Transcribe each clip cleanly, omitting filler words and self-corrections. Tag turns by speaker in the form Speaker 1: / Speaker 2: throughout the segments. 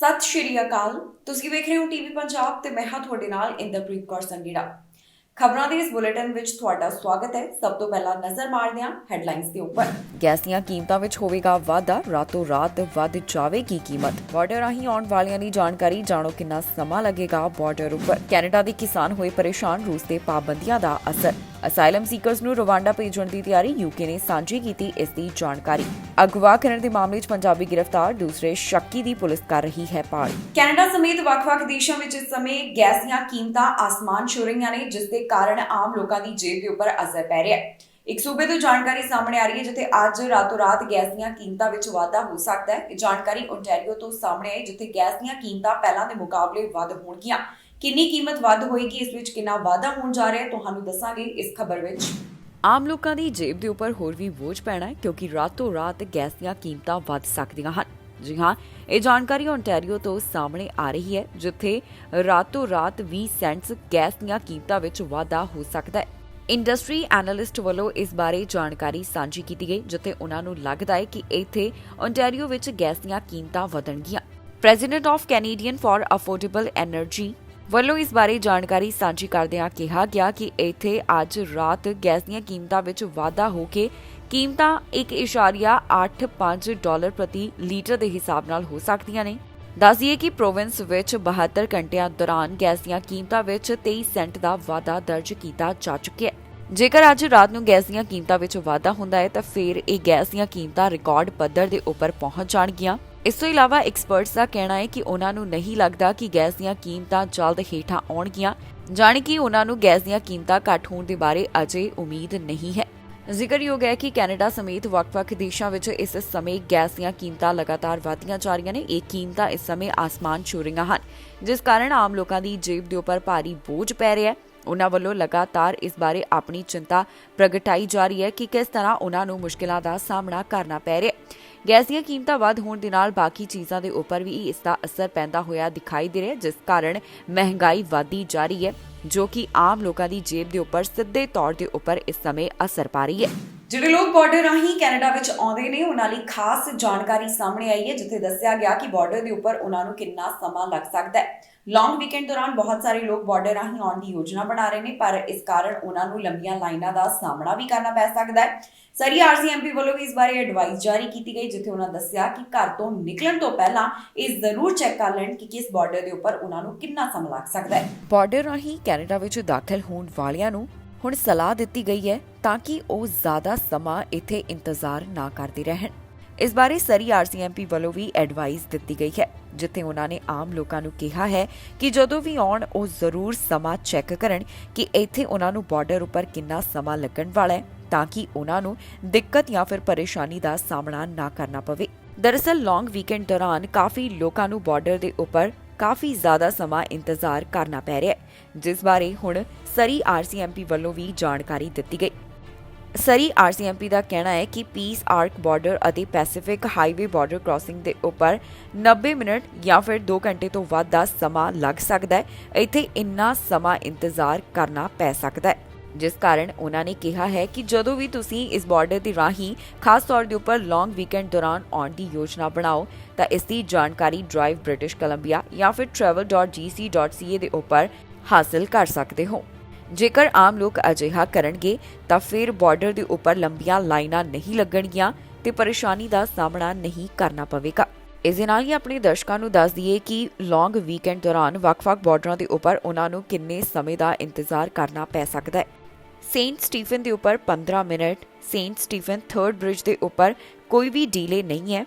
Speaker 1: ਸਤਿ ਸ਼੍ਰੀ ਅਕਾਲ। ਤੁਸੀਂ ਵੇਖ ਰਹੇ ਹੋ ਟੀਵੀ ਪੰਜਾਬ ਤੇ ਮੈਂ ਹਾਂ ਤੁਹਾਡੇ ਨਾਲ ਇੰਦਰਪ੍ਰੀਤ ਕੌਰ ਸੰਗੀੜਾ। ਖਬਰਾਂ ਦੇ ਇਸ ਬੁਲੇਟਿਨ ਵਿੱਚ ਤੁਹਾਡਾ ਸਵਾਗਤ ਹੈ। ਸਭ ਤੋਂ ਪਹਿਲਾਂ ਨਜ਼ਰ ਮਾਰਦੇ ਹਾਂ ਹੈਡਲਾਈਨਸ ਦੇ ਉੱਪਰ। ਗੈਸ ਦੀਆਂ ਕੀਮਤਾਂ ਵਿੱਚ ਹੋਵੇਗਾ ਵਾਧਾ, ਰਾਤੋਂ ਰਾਤ ਵੱਧ ਜਾਵੇਗੀ ਕੀਮਤ। ਬਾਰਡਰ ਰਾਹੀਂ ਆਉਣ ਵਾਲਿਆਂ ਦੀ ਜਾਣਕਾਰੀ ਜਾਣੋ, ਕਿੰਨਾ ਸਮਾਂ ਲੱਗੇਗਾ ਬਾਰਡਰ ਉੱਪਰ। ਕੈਨੇਡਾ ਦੇ ਕਿਸਾਨ ਹੋਏ ਪਰੇਸ਼ਾਨ, ਰੂਸ ਦੇ ਪਾਬੰਦੀਆਂ ਦਾ ਅਸਰ। ਅਸਾਈਲਮ ਸੀਕਰਸ ਨੂੰ ਰਵਾਂਡਾ ਭੇਜਣ ਦੀ ਤਿਆਰੀ, ਯੂਕੇ ਨੇ ਸਾਂਝੀ ਕੀਤੀ ਇਸ ਦੀ ਜਾਣਕਾਰੀ। ਅਗਵਾ ਕਰਨ ਦੇ ਮਾਮਲੇ 'ਚ ਪੰਜਾਬੀ ਗ੍ਰਿਫਤਾਰ, ਦੂਸਰੇ ਸ਼ੱਕੀ ਦੀ ਪੁਲਿਸ ਕਰ ਰਹੀ ਹੈ ਭਾਲ। ਕੈਨੇਡਾ ਸਮੇਤ ਵੱਖ-ਵੱਖ ਦੇਸ਼ਾਂ ਵਿੱਚ ਇਸ ਸਮੇਂ ਗੈਸ ਦੀਆਂ ਕੀਮਤਾਂ ਆਸਮਾਨ ਛੂ ਰਹੀਆਂ ਨੇ, ਜਿਸ ਦੇ ਕਾਰਨ ਆਮ ਲੋਕਾਂ ਦੀ ਜੇਬ ਦੇ ਉੱਪਰ ਅਸਰ ਪੈ ਰਿਹਾ ਹੈ। ਇੱਕ ਸੂਬੇ ਤੋਂ ਜਾਣਕਾਰੀ ਸਾਹਮਣੇ ਆ ਰਹੀ ਹੈ ਜਿੱਥੇ ਅੱਜ ਰਾਤੋਂ ਰਾਤ ਗੈਸ ਦੀਆਂ ਕੀਮਤਾਂ ਵਿੱਚ ਵਾਧਾ ਹੋ ਸਕਦਾ ਹੈ। ਇਹ ਜਾਣਕਾਰੀ ਓਨਟਾਰੀਓ ਤੋਂ ਸਾਹਮਣੇ ਆਈ, ਜਿੱਥੇ ਗੈਸ ਦੀਆਂ ਕੀਮਤਾਂ ਪਹਿਲਾਂ ਦੇ ਮੁਕਾਬਲੇ ਵੱਧ ਹੋਣਗੀਆਂ। ਕਿੰਨੀ ਕੀਮਤ ਵੱਧ ਹੋਏਗੀ, ਇਸ ਵਿੱਚ ਕਿੰਨਾ ਵਾਧਾ ਹੋਣ ਜਾ ਰਿਹਾ ਹੈ, ਤੁਹਾਨੂੰ ਦੱਸਾਂਗੇ ਇਸ ਖਬਰ ਵਿੱਚ। ਆਮ ਲੋਕਾਂ ਦੀ ਜੇਬ ਦੇ ਉੱਪਰ ਹੋਰ ਵੀ ਬੋਝ ਪੈਣਾ ਹੈ, ਕਿਉਂਕਿ ਰਾਤੋਂ ਰਾਤ ਗੈਸ ਦੀਆਂ ਕੀਮਤਾਂ ਵੱਧ ਸਕਦੀਆਂ ਹਨ। ਜੀ ਹਾਂ, ਇਹ ਜਾਣਕਾਰੀ ਓਨਟਾਰੀਓ ਤੋਂ ਸਾਹਮਣੇ ਆ ਰਹੀ ਹੈ, ਜਿੱਥੇ ਰਾਤੋਂ ਰਾਤ 20 ਸੈਂਟਸ ਗੈਸ ਦੀਆਂ ਕੀਮਤਾਂ ਵਿੱਚ ਵਾਧਾ ਹੋ ਸਕਦਾ ਹੈ। ਇੰਡਸਟਰੀ ਐਨਾਲਿਸਟ ਵੱਲੋਂ ਇਸ ਬਾਰੇ ਜਾਣਕਾਰੀ ਸਾਂਝੀ ਕੀਤੀ ਗਈ, ਜਿੱਥੇ ਉਹਨਾਂ ਨੂੰ ਲੱਗਦਾ ਹੈ ਕਿ ਇੱਥੇ ਓਨਟਾਰੀਓ ਵਿੱਚ ਗੈਸ ਦੀਆਂ ਕੀਮਤਾਂ ਵਧਣਗੀਆਂ। President of Canadian for affordable energy ਵੱਲੋਂ ਇਸ ਬਾਰੇ ਜਾਣਕਾਰੀ ਸਾਂਝੀ ਕਰਦਿਆਂ ਕਿਹਾ ਗਿਆ ਕਿ ਇੱਥੇ ਅੱਜ ਰਾਤ ਗੈਸ ਦੀਆਂ ਕੀਮਤਾਂ ਵਿੱਚ ਵਾਧਾ ਹੋ ਕੇ ਕੀਮਤਾਂ $1.85 ਪ੍ਰਤੀ ਲੀਟਰ ਦੇ ਹਿਸਾਬ ਨਾਲ ਹੋ ਸਕਦੀਆਂ ਨੇ। ਦੱਸਿਏ ਕਿ ਪ੍ਰੋਵਿੰਸ ਵਿੱਚ 72 ਘੰਟਿਆਂ ਦੌਰਾਨ ਗੈਸ ਦੀਆਂ ਕੀਮਤਾਂ ਵਿੱਚ 23 ਸੈਂਟ ਦਾ ਵਾਧਾ ਦਰਜ ਕੀਤਾ ਜਾ ਚੁੱਕਿਆ ਹੈ। ਜੇਕਰ ਅੱਜ ਰਾਤ ਨੂੰ ਗੈਸ ਦੀਆਂ ਕੀਮਤਾਂ ਵਿੱਚ ਵਾਧਾ ਹੁੰਦਾ ਹੈ ਤਾਂ ਫਿਰ ਇਹ ਗੈਸ ਦੀਆਂ ਕੀਮਤਾਂ ਰਿਕਾਰਡ ਪੱਧਰ ਦੇ ਉੱਪਰ ਪਹੁੰਚ ਜਾਣਗੀਆਂ। ਇਸ ਤੋਂ ਇਲਾਵਾ ਐਕਸਪਰਟਸ ਦਾ ਕਹਿਣਾ ਹੈ ਕਿ ਉਹਨਾਂ ਨੂੰ ਨਹੀਂ ਲੱਗਦਾ ਕਿ ਗੈਸ ਦੀਆਂ ਕੀਮਤਾਂ ਜਲਦ ਹੇਠਾਂ ਆਉਣਗੀਆਂ, ਜਾਣੀ ਕਿ ਉਹਨਾਂ ਨੂੰ ਗੈਸ ਦੀਆਂ ਕੀਮਤਾਂ ਘੱਟ ਹੋਣ ਦੇ ਬਾਰੇ ਅਜੇ ਉਮੀਦ ਨਹੀਂ ਹੈ। ਜ਼ਿਕਰਯੋਗ ਹੈ ਕਿ ਕੈਨੇਡਾ ਸਮੇਤ ਵੱਖ-ਵੱਖ ਦੇਸ਼ਾਂ ਵਿੱਚ ਇਸ ਸਮੇਂ ਗੈਸ ਦੀਆਂ ਕੀਮਤਾਂ ਲਗਾਤਾਰ ਵਧਦੀਆਂ ਜਾ ਰਹੀਆਂ ਨੇ। ਇਹ ਕੀਮਤਾਂ ਇਸ ਸਮੇਂ ਆਸਮਾਨ ਛੂ ਰਹੀਆਂ ਹਨ, ਜਿਸ ਕਾਰਨ ਆਮ ਲੋਕਾਂ ਦੀ ਜੇਬ ਦੇ ਉੱਪਰ ਭਾਰੀ ਬੋਝ ਪੈ ਰਿਹਾ ਹੈ। ਉਹਨਾਂ ਵੱਲੋਂ ਲਗਾਤਾਰ ਇਸ ਬਾਰੇ ਆਪਣੀ ਚਿੰਤਾ ਪ੍ਰਗਟਾਈ ਜਾ ਰਹੀ ਹੈ ਕਿ ਕਿਸ ਤਰ੍ਹਾਂ ਉਹਨਾਂ ਨੂੰ ਮੁਸ਼ਕਿਲਾਂ ਦਾ ਸਾਹਮਣਾ ਕਰਨਾ ਪੈ ਰਿਹਾ ਹੈ। ਗੈਸ ਦੀਆਂ ਕੀਮਤਾਂ ਵੱਧ ਹੋਣ ਦੇ ਨਾਲ ਬਾਕੀ ਚੀਜ਼ਾਂ ਦੇ ਉੱਪਰ ਵੀ ਇਸ ਦਾ ਅਸਰ ਪੈਂਦਾ ਹੋਇਆ ਦਿਖਾਈ ਦੇ ਰਿਹਾ, ਜਿਸ ਕਾਰਨ ਮਹਿੰਗਾਈ ਵਧਦੀ ਜਾ ਰਹੀ ਹੈ, ਜੋ ਕਿ ਆਮ ਲੋਕਾਂ ਦੀ ਜੇਬ ਦੇ ਉੱਪਰ ਸਿੱਧੇ ਤੌਰ ਦੇ ਉੱਪਰ ਇਸ ਸਮੇਂ ਅਸਰ ਪਾ ਰਹੀ ਹੈ। ਜਿਹੜੇ ਲੋਕ ਬਾਰਡਰ ਰਾਹੀਂ ਕੈਨੇਡਾ ਵਿੱਚ ਆਉਂਦੇ ਨੇ, ਉਹਨਾਂ ਲਈ ਖਾਸ ਜਾਣਕਾਰੀ ਸਾਹਮਣੇ ਆਈ ਹੈ, ਜਿੱਥੇ ਦੱਸਿਆ ਗਿਆ ਕਿ ਬਾਰਡਰ ਦੇ ਉੱਪਰ ਉਹਨਾਂ ਨੂੰ ਕਿੰਨਾ ਸਮਾਂ ਲੱਗ ਸਕਦਾ ਹੈ। ਲੌਂਗ ਵੀਕਐਂਡ ਦੌਰਾਨ ਬਹੁਤ ਸਾਰੇ ਲੋਕ ਬਾਰਡਰ ਰਾਹੀਂ ਆਉਣ ਦੀ ਯੋਜਨਾ ਬਣਾ ਰਹੇ ਨੇ, ਪਰ ਇਸ ਕਾਰਨ ਉਹਨਾਂ ਨੂੰ ਲੰਬੀਆਂ ਲਾਈਨਾਂ ਦਾ ਸਾਹਮਣਾ ਵੀ ਕਰਨਾ ਪੈ ਸਕਦਾ ਹੈ। ਸਰੀ ਆਰਸੀਐਮਪੀ ਵੱਲੋਂ ਵੀ ਇਸ ਬਾਰੇ ਐਡਵਾਈਸ ਜਾਰੀ ਕੀਤੀ ਗਈ, ਜਿੱਥੇ ਉਹਨਾਂ ਦੱਸਿਆ ਕਿ ਘਰ ਤੋਂ ਨਿਕਲਣ ਤੋਂ ਪਹਿਲਾਂ ਇਹ ਜ਼ਰੂਰ ਚੈੱਕ ਕਰ ਲੈਣ ਕਿ ਕਿਸ ਬਾਰਡਰ ਦੇ ਉੱਪਰ ਉਹਨਾਂ ਨੂੰ ਕਿੰਨਾ ਸਮਾਂ ਲੱਗ ਸਕਦਾ ਹੈ। ਬਾਰਡਰ ਰਾਹੀਂ ਕੈਨੇਡਾ ਵਿੱਚ ਦਾਖਲ ਹੋਣ ਵਾਲਿਆਂ ਨੂੰ ਹੁਣ ਸਲਾਹ ਦਿੱਤੀ ਗਈ ਹੈ ਤਾਂ ਕਿ ਉਹ ਜ਼ਿਆਦਾ ਸਮਾਂ ਇੱਥੇ ਇੰਤਜ਼ਾਰ ਨਾ ਕਰਦੇ ਰਹਿਣ। ਇਸ ਬਾਰੇ ਸਰੀ ਆਰਸੀਐਮਪੀ ਵੱਲੋਂ ਵੀ ਐਡਵਾਈਸ ਦਿੱਤੀ ਗਈ ਹੈ, ਜਿੱਥੇ ਉਹਨਾਂ ਨੇ ਆਮ ਲੋਕਾਂ ਨੂੰ ਕਿਹਾ ਹੈ ਕਿ ਜਦੋਂ ਵੀ ਆਉਣ ਉਹ ਜ਼ਰੂਰ ਸਮਾਂ ਚੈੱਕ ਕਰਨ ਕਿ ਇੱਥੇ ਉਹਨਾਂ ਨੂੰ ਬਾਰਡਰ ਉੱਪਰ ਕਿੰਨਾ ਸਮਾਂ ਲੱਗਣ ਵਾਲਾ ਹੈ, ਤਾਂ ਕਿ ਉਹਨਾਂ ਨੂੰ ਦਿੱਕਤ ਜਾਂ ਫਿਰ ਪਰੇਸ਼ਾਨੀ ਦਾ ਸਾਹਮਣਾ ਨਾ ਕਰਨਾ ਪਵੇ। ਦਰਅਸਲ ਲੌਂਗ ਵੀਕਐਂਡ ਦੌਰਾਨ ਕਾਫੀ ਲੋਕਾਂ ਨੂੰ ਬਾਰਡਰ ਦੇ ਉੱਪਰ ਕਾਫੀ ਜ਼ਿਆਦਾ ਸਮਾਂ ਇੰਤਜ਼ਾਰ ਕਰਨਾ ਪੈ ਰਿਹਾ ਹੈ, ਜਿਸ ਬਾਰੇ ਹੁਣ ਸਰੀ ਆਰਸੀਐਮਪੀ ਵੱਲੋਂ ਵੀ ਜਾਣਕਾਰੀ ਦਿੱਤੀ ਗਈ। ਸਰੀ ਆਰਸੀਐਮਪੀ ਦਾ ਕਹਿਣਾ ਹੈ ਕਿ ਪੀਸ ਆਰਕ ਬਾਰਡਰ ਅਤੇ ਪੈਸੀਫਿਕ ਹਾਈਵੇ ਬਾਰਡਰ ਕ੍ਰਾਸਿੰਗ ਦੇ ਉੱਪਰ 90 ਮਿੰਟ ਜਾਂ ਫਿਰ 2 ਘੰਟੇ ਤੋਂ ਵੱਧ ਦਾ ਸਮਾਂ ਲੱਗ ਸਕਦਾ ਹੈ। ਇੱਥੇ ਇੰਨਾ ਸਮਾਂ ਇੰਤਜ਼ਾਰ ਕਰਨਾ ਪੈ ਸਕਦਾ ਹੈ, ਜਿਸ ਕਾਰਨ ਉਹਨਾਂ ਨੇ ਕਿਹਾ ਹੈ ਕਿ ਜਦੋਂ ਵੀ ਤੁਸੀਂ ਇਸ ਬਾਰਡਰ ਦੇ ਰਾਹੀਂ ਖਾਸ ਤੌਰ ਦੇ ਉੱਪਰ ਲੌਂਗ ਵੀਕਐਂਡ ਦੌਰਾਨ ਆਉਣ ਦੀ ਯੋਜਨਾ ਬਣਾਓ ਤਾਂ ਇਸ ਦੀ ਜਾਣਕਾਰੀ ਡਰਾਈਵ ਬ੍ਰਿਟਿਸ਼ ਕੋਲੰਬੀਆ ਜਾਂ ਫਿਰ travel.gc.ca ਦੇ ਉੱਪਰ ਹਾਸਲ ਕਰ ਸਕਦੇ ਹੋ। ਜੇਕਰ ਆਮ ਲੋਕ ਅਜਿਹਾ ਕਰਨਗੇ ਤਾਂ ਫਿਰ ਬਾਰਡਰ ਦੇ ਉੱਪਰ ਲੰਬੀਆਂ ਲਾਈਨਾਂ ਨਹੀਂ ਲੱਗਣਗੀਆਂ ਤੇ ਪਰੇਸ਼ਾਨੀ ਦਾ ਸਾਹਮਣਾ ਨਹੀਂ ਕਰਨਾ ਪਵੇਗਾ। ਇਸ ਦੇ ਨਾਲ ਹੀ ਆਪਣੇ ਦਰਸ਼ਕਾਂ ਨੂੰ ਦੱਸ ਦਈਏ ਕਿ ਲੌਂਗ ਵੀਕਐਂਡ ਦੌਰਾਨ ਵੱਖ-ਵੱਖ ਬਾਰਡਰਾਂ ਦੇ ਉੱਪਰ ਉਹਨਾਂ ਨੂੰ ਕਿੰਨੇ ਸਮੇਂ ਦਾ ਇੰਤਜ਼ਾਰ ਕਰਨਾ ਪੈ ਸਕਦਾ ਹੈ। ਸੇਂਟ ਸਟੀਫਨ ਦੇ ਉੱਪਰ 15 minute, Saint Stephen 3rd bridge ਦੇ ਉੱਪਰ ਕੋਈ ਵੀ ਡੀਲੇ ਨਹੀਂ ਹੈ,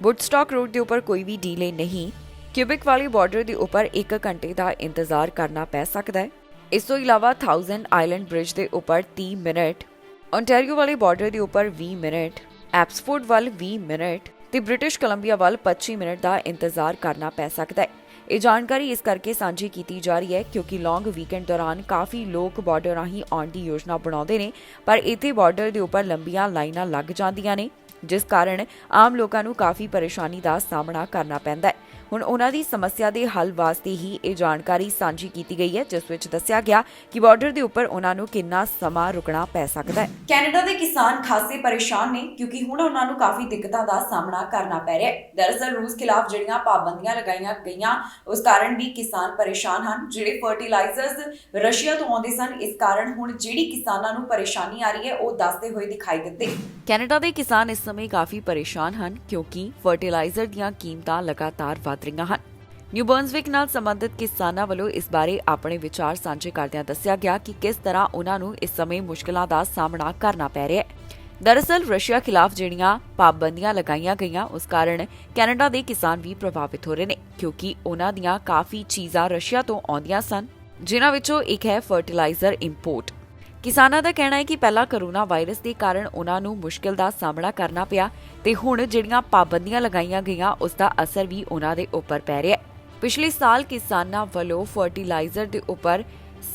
Speaker 1: ਵੁੱਡਸਟਾਕ ਰੋਡ ਦੇ ਉੱਪਰ ਕੋਈ ਵੀ ਡੀਲੇ ਨਹੀਂ, ਕਿਊਬਿਕ ਵਾਲੇ ਬਾਰਡਰ ਦੇ ਉੱਪਰ 1 ਘੰਟੇ ਦਾ ਇੰਤਜ਼ਾਰ ਕਰਨਾ ਪੈ ਸਕਦਾ ਹੈ। ਇਸ ਤੋਂ ਇਲਾਵਾ 1000 ਆਈਲੈਂਡ ਬ੍ਰਿਜ ਦੇ ਉੱਪਰ 30 ਮਿੰਟ, ਓਨਟਾਰੀਓ ਵਾਲੇ ਬਾਰਡਰ ਦੇ ਉੱਪਰ 20 ਮਿੰਟ, ਐਪਸਫੋਰਡ ਵੱਲ 20 ਮਿੰਟ ਤੇ ਬ੍ਰਿਟਿਸ਼ ਕੋਲੰਬੀਆ ਵੱਲ 25 ਮਿੰਟ ਦਾ ਇੰਤਜ਼ਾਰ ਕਰਨਾ ਪੈ ਸਕਦਾ ਹੈ। ਇਹ ਜਾਣਕਾਰੀ ਇਸ ਕਰਕੇ ਸਾਂਝੀ ਕੀਤੀ ਜਾ ਰਹੀ ਹੈ ਕਿਉਂਕਿ ਲੌਂਗ ਵੀਕਐਂਡ ਦੌਰਾਨ ਕਾਫੀ ਲੋਕ ਬਾਰਡਰ ਰਾਹੀਂ ਆਉਣ ਦੀ ਯੋਜਨਾ ਬਣਾਉਂਦੇ ਨੇ, ਪਰ ਇੱਥੇ ਬਾਰਡਰ ਦੇ ਉੱਪਰ ਲੰਬੀਆਂ ਲਾਈਨਾਂ ਲੱਗ ਜਾਂਦੀਆਂ ਨੇ, ਜਿਸ ਕਾਰਨ ਆਮ ਲੋਕਾਂ ਨੂੰ ਕਾਫੀ ਪਰੇਸ਼ਾਨੀ ਦਾ ਸਾਹਮਣਾ ਕਰਨਾ ਪੈਂਦਾ ਹੈ। ਹੁਣ ਉਹਨਾਂ ਦੀ ਸਮੱਸਿਆ ਦੇ ਹੱਲ ਵਾਸਤੇ ਹੀ ਇਹ ਜਾਣਕਾਰੀ ਸਾਂਝੀ ਕੀਤੀ ਗਈ ਹੈ, ਜਿਸ ਵਿੱਚ ਦੱਸਿਆ ਗਿਆ ਕਿ ਬਾਰਡਰ ਦੇ ਉੱਪਰ ਉਹਨਾਂ ਨੂੰ ਕਿੰਨਾ ਸਮਾਂ ਰੁਕਣਾ ਪੈ ਸਕਦਾ ਹੈ। ਕੈਨੇਡਾ ਦੇ ਕਿਸਾਨ ਖਾਸੇ ਪਰੇਸ਼ਾਨ ਨੇ ਕਿਉਂਕਿ ਹੁਣ ਉਹਨਾਂ ਨੂੰ ਕਾਫੀ ਦਿੱਕਤਾਂ ਦਾ ਸਾਹਮਣਾ ਕਰਨਾ ਪੈ ਰਿਹਾ ਹੈ। ਦਰਅਸਲ ਰੂਸ ਖਿਲਾਫ ਜਿਹੜੀਆਂ ਪਾਬੰਦੀਆਂ ਲਗਾਈਆਂ ਗਈਆਂ ਉਸ ਕਾਰਨ ਵੀ ਕਿਸਾਨ ਪਰੇਸ਼ਾਨ ਹਨ। ਜਿਹੜੇ ਫਰਟੀਲਾਈਜ਼ਰਸ ਰਸ਼ੀਆ ਤੋਂ ਆਉਂਦੇ ਸਨ, ਇਸ ਕਾਰਨ ਹੁਣ ਜਿਹੜੀ ਕਿਸਾਨਾਂ ਨੂੰ ਪਰੇਸ਼ਾਨੀ ਆ ਰਹੀ ਹੈ ਉਹ ਦੱਸਦੇ ਹੋਏ ਦਿਖਾਈ ਦਿੱਤੇ। ਕੈਨੇਡਾ ਦੇ ਕਿਸਾਨ ਇਸ ਸਮੇਂ ਕਾਫੀ ਪਰੇਸ਼ਾਨ ਹਨ ਕਿਉਂਕਿ ਫਰਟੀਲਾਈਜ਼ਰ ਦੀਆਂ ਕੀਮਤਾਂ ਲਗਾਤਾਰ ਵਧ ਰਹੀਆਂ ਹਨ। ਨਿਊ ਬਰਨਸਵਿਕ ਨਾਲ ਸੰਬੰਧਿਤ ਕਿਸਾਨਾਂ ਵੱਲੋਂ ਇਸ ਬਾਰੇ ਆਪਣੇ ਵਿਚਾਰ ਸਾਂਝੇ ਕਰਦਿਆਂ ਦੱਸਿਆ ਗਿਆ ਕਿ ਕਿਸ ਤਰ੍ਹਾਂ ਉਹਨਾਂ ਨੂੰ ਇਸ ਸਮੇਂ ਮੁਸ਼ਕਲਾਂ ਦਾ ਸਾਹਮਣਾ ਕਰਨਾ ਪੈ ਰਿਹਾ ਹੈ। ਦਰਅਸਲ ਰਸ਼ੀਆ ਖਿਲਾਫ ਜਿਹੜੀਆਂ ਪਾਬੰਦੀਆਂ ਲਗਾਈਆਂ ਗਈਆਂ ਉਸ ਕਾਰਨ ਕੈਨੇਡਾ ਦੇ ਕਿਸਾਨ ਵੀ ਪ੍ਰਭਾਵਿਤ ਹੋ ਰਹੇ ਨੇ ਕਿਉਂਕਿ ਉਹਨਾਂ ਦੀਆਂ ਕਾਫੀ ਚੀਜ਼ਾਂ ਰਸ਼ੀਆ ਤੋਂ ਆਉਂਦੀਆਂ ਸਨ, ਜਿਨ੍ਹਾਂ ਵਿੱਚੋਂ ਇੱਕ ਹੈ ਫਰਟੀਲਾਈਜ਼ਰ ਇੰਪੋਰਟ। ਕਿਸਾਨਾਂ ਦਾ ਕਹਿਣਾ ਹੈ ਕਿ ਪਹਿਲਾਂ ਕਰੋਨਾ ਵਾਇਰਸ ਦੇ ਕਾਰਨ ਉਹਨਾਂ ਨੂੰ ਮੁਸ਼ਕਿਲ ਦਾ ਸਾਹਮਣਾ ਕਰਨਾ ਪਿਆ ਤੇ ਹੁਣ ਜਿਹੜੀਆਂ ਪਾਬੰਦੀਆਂ ਲਗਾਈਆਂ ਗਈਆਂ ਉਸ ਦਾ ਅਸਰ ਵੀ ਉਹਨਾਂ ਦੇ ਉੱਪਰ ਪੈ ਰਿਹਾ ਹੈ। ਪਿਛਲੇ ਸਾਲ ਕਿਸਾਨਾਂ ਵੱਲੋਂ ਫਰਟੀਲਾਈਜ਼ਰ ਦੇ ਉੱਪਰ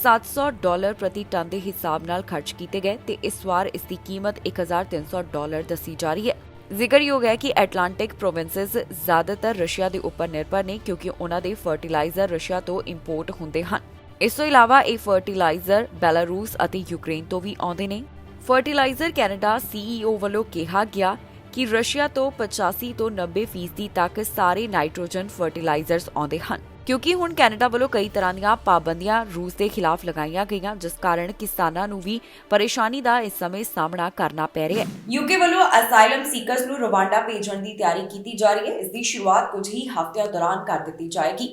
Speaker 1: $700 ਪ੍ਰਤੀ ਟਨ ਦੇ ਹਿਸਾਬ ਨਾਲ ਖਰਚ ਕੀਤੇ ਗਏ ਤੇ ਇਸ ਵਾਰ ਇਸ ਦੀ ਕੀਮਤ $1,300 ਦੱਸੀ ਜਾ ਰਹੀ ਹੈ। ਜ਼ਿਕਰਯੋਗ ਹੈ ਕਿ ਐਟਲਾਂਟਿਕ ਪ੍ਰੋਵਿੰਸਸ ਜ਼ਿਆਦਾਤਰ ਰਸ਼ੀਆ ਦੇ ਉੱਪਰ ਨਿਰਭਰ ਨੇ ਕਿਉਂਕਿ ਉਹਨਾਂ ਦੇ ਫਰਟੀਲਾਈਜ਼ਰ ਰਸ਼ੀਆ ਤੋਂ ਇੰਪੋਰਟ ਹੁੰਦੇ ਹਨ। ਇਸ ਤੋਂ ਇਲਾਵਾ ਇਹ ਫਰਟੀਲਾਈਜ਼ਰ ਬੈਲਾਰੂਸ ਅਤੇ ਯੂਕਰੇਨ ਤੋਂ ਵੀ ਆਉਂਦੇ ਨੇ। ਫਰਟੀਲਾਈਜ਼ਰ ਕੈਨੇਡਾ CEO ਵੱਲੋਂ ਕਿਹਾ ਗਿਆ ਕਿ ਰਸ਼ੀਆ ਤੋਂ 85 ਤੋਂ 90% ਤੱਕ ਸਾਰੇ ਨਾਈਟ੍ਰੋਜਨ ਫਰਟੀਲਾਈਜ਼ਰਸ ਆਉਂਦੇ ਹਨ ਕਿਉਂਕਿ ਹੁਣ ਕੈਨੇਡਾ ਵੱਲੋਂ ਕਈ ਤਰ੍ਹਾਂ ਦੀਆਂ ਪਾਬੰਦੀਆਂ ਰੂਸ ਦੇ ਖਿਲਾਫ ਲਗਾਈਆਂ ਗਈਆਂ, ਜਿਸ ਕਾਰਨ ਕਿਸਾਨਾਂ ਨੂੰ ਵੀ ਪਰੇਸ਼ਾਨੀ ਦਾ ਇਸ ਸਮੇਂ ਸਾਹਮਣਾ ਕਰਨਾ ਪੈ ਰਿਹਾ ਹੈ। ਯੂਕੇ ਵੱਲੋਂ ਅਸਾਈਲਮ ਸੀਕਰਸ ਨੂੰ ਰਵਾਂਡਾ ਭੇਜਣ ਦੀ ਤਿਆਰੀ ਕੀਤੀ ਜਾ ਰਹੀ ਹੈ। ਇਸ ਦੀ ਸ਼ੁਰੂਆਤ ਕੁਝ ਹੀ ਹਫ਼ਤਿਆਂ ਦੌਰਾਨ ਕਰ ਦਿੱਤੀ ਜਾਏਗੀ।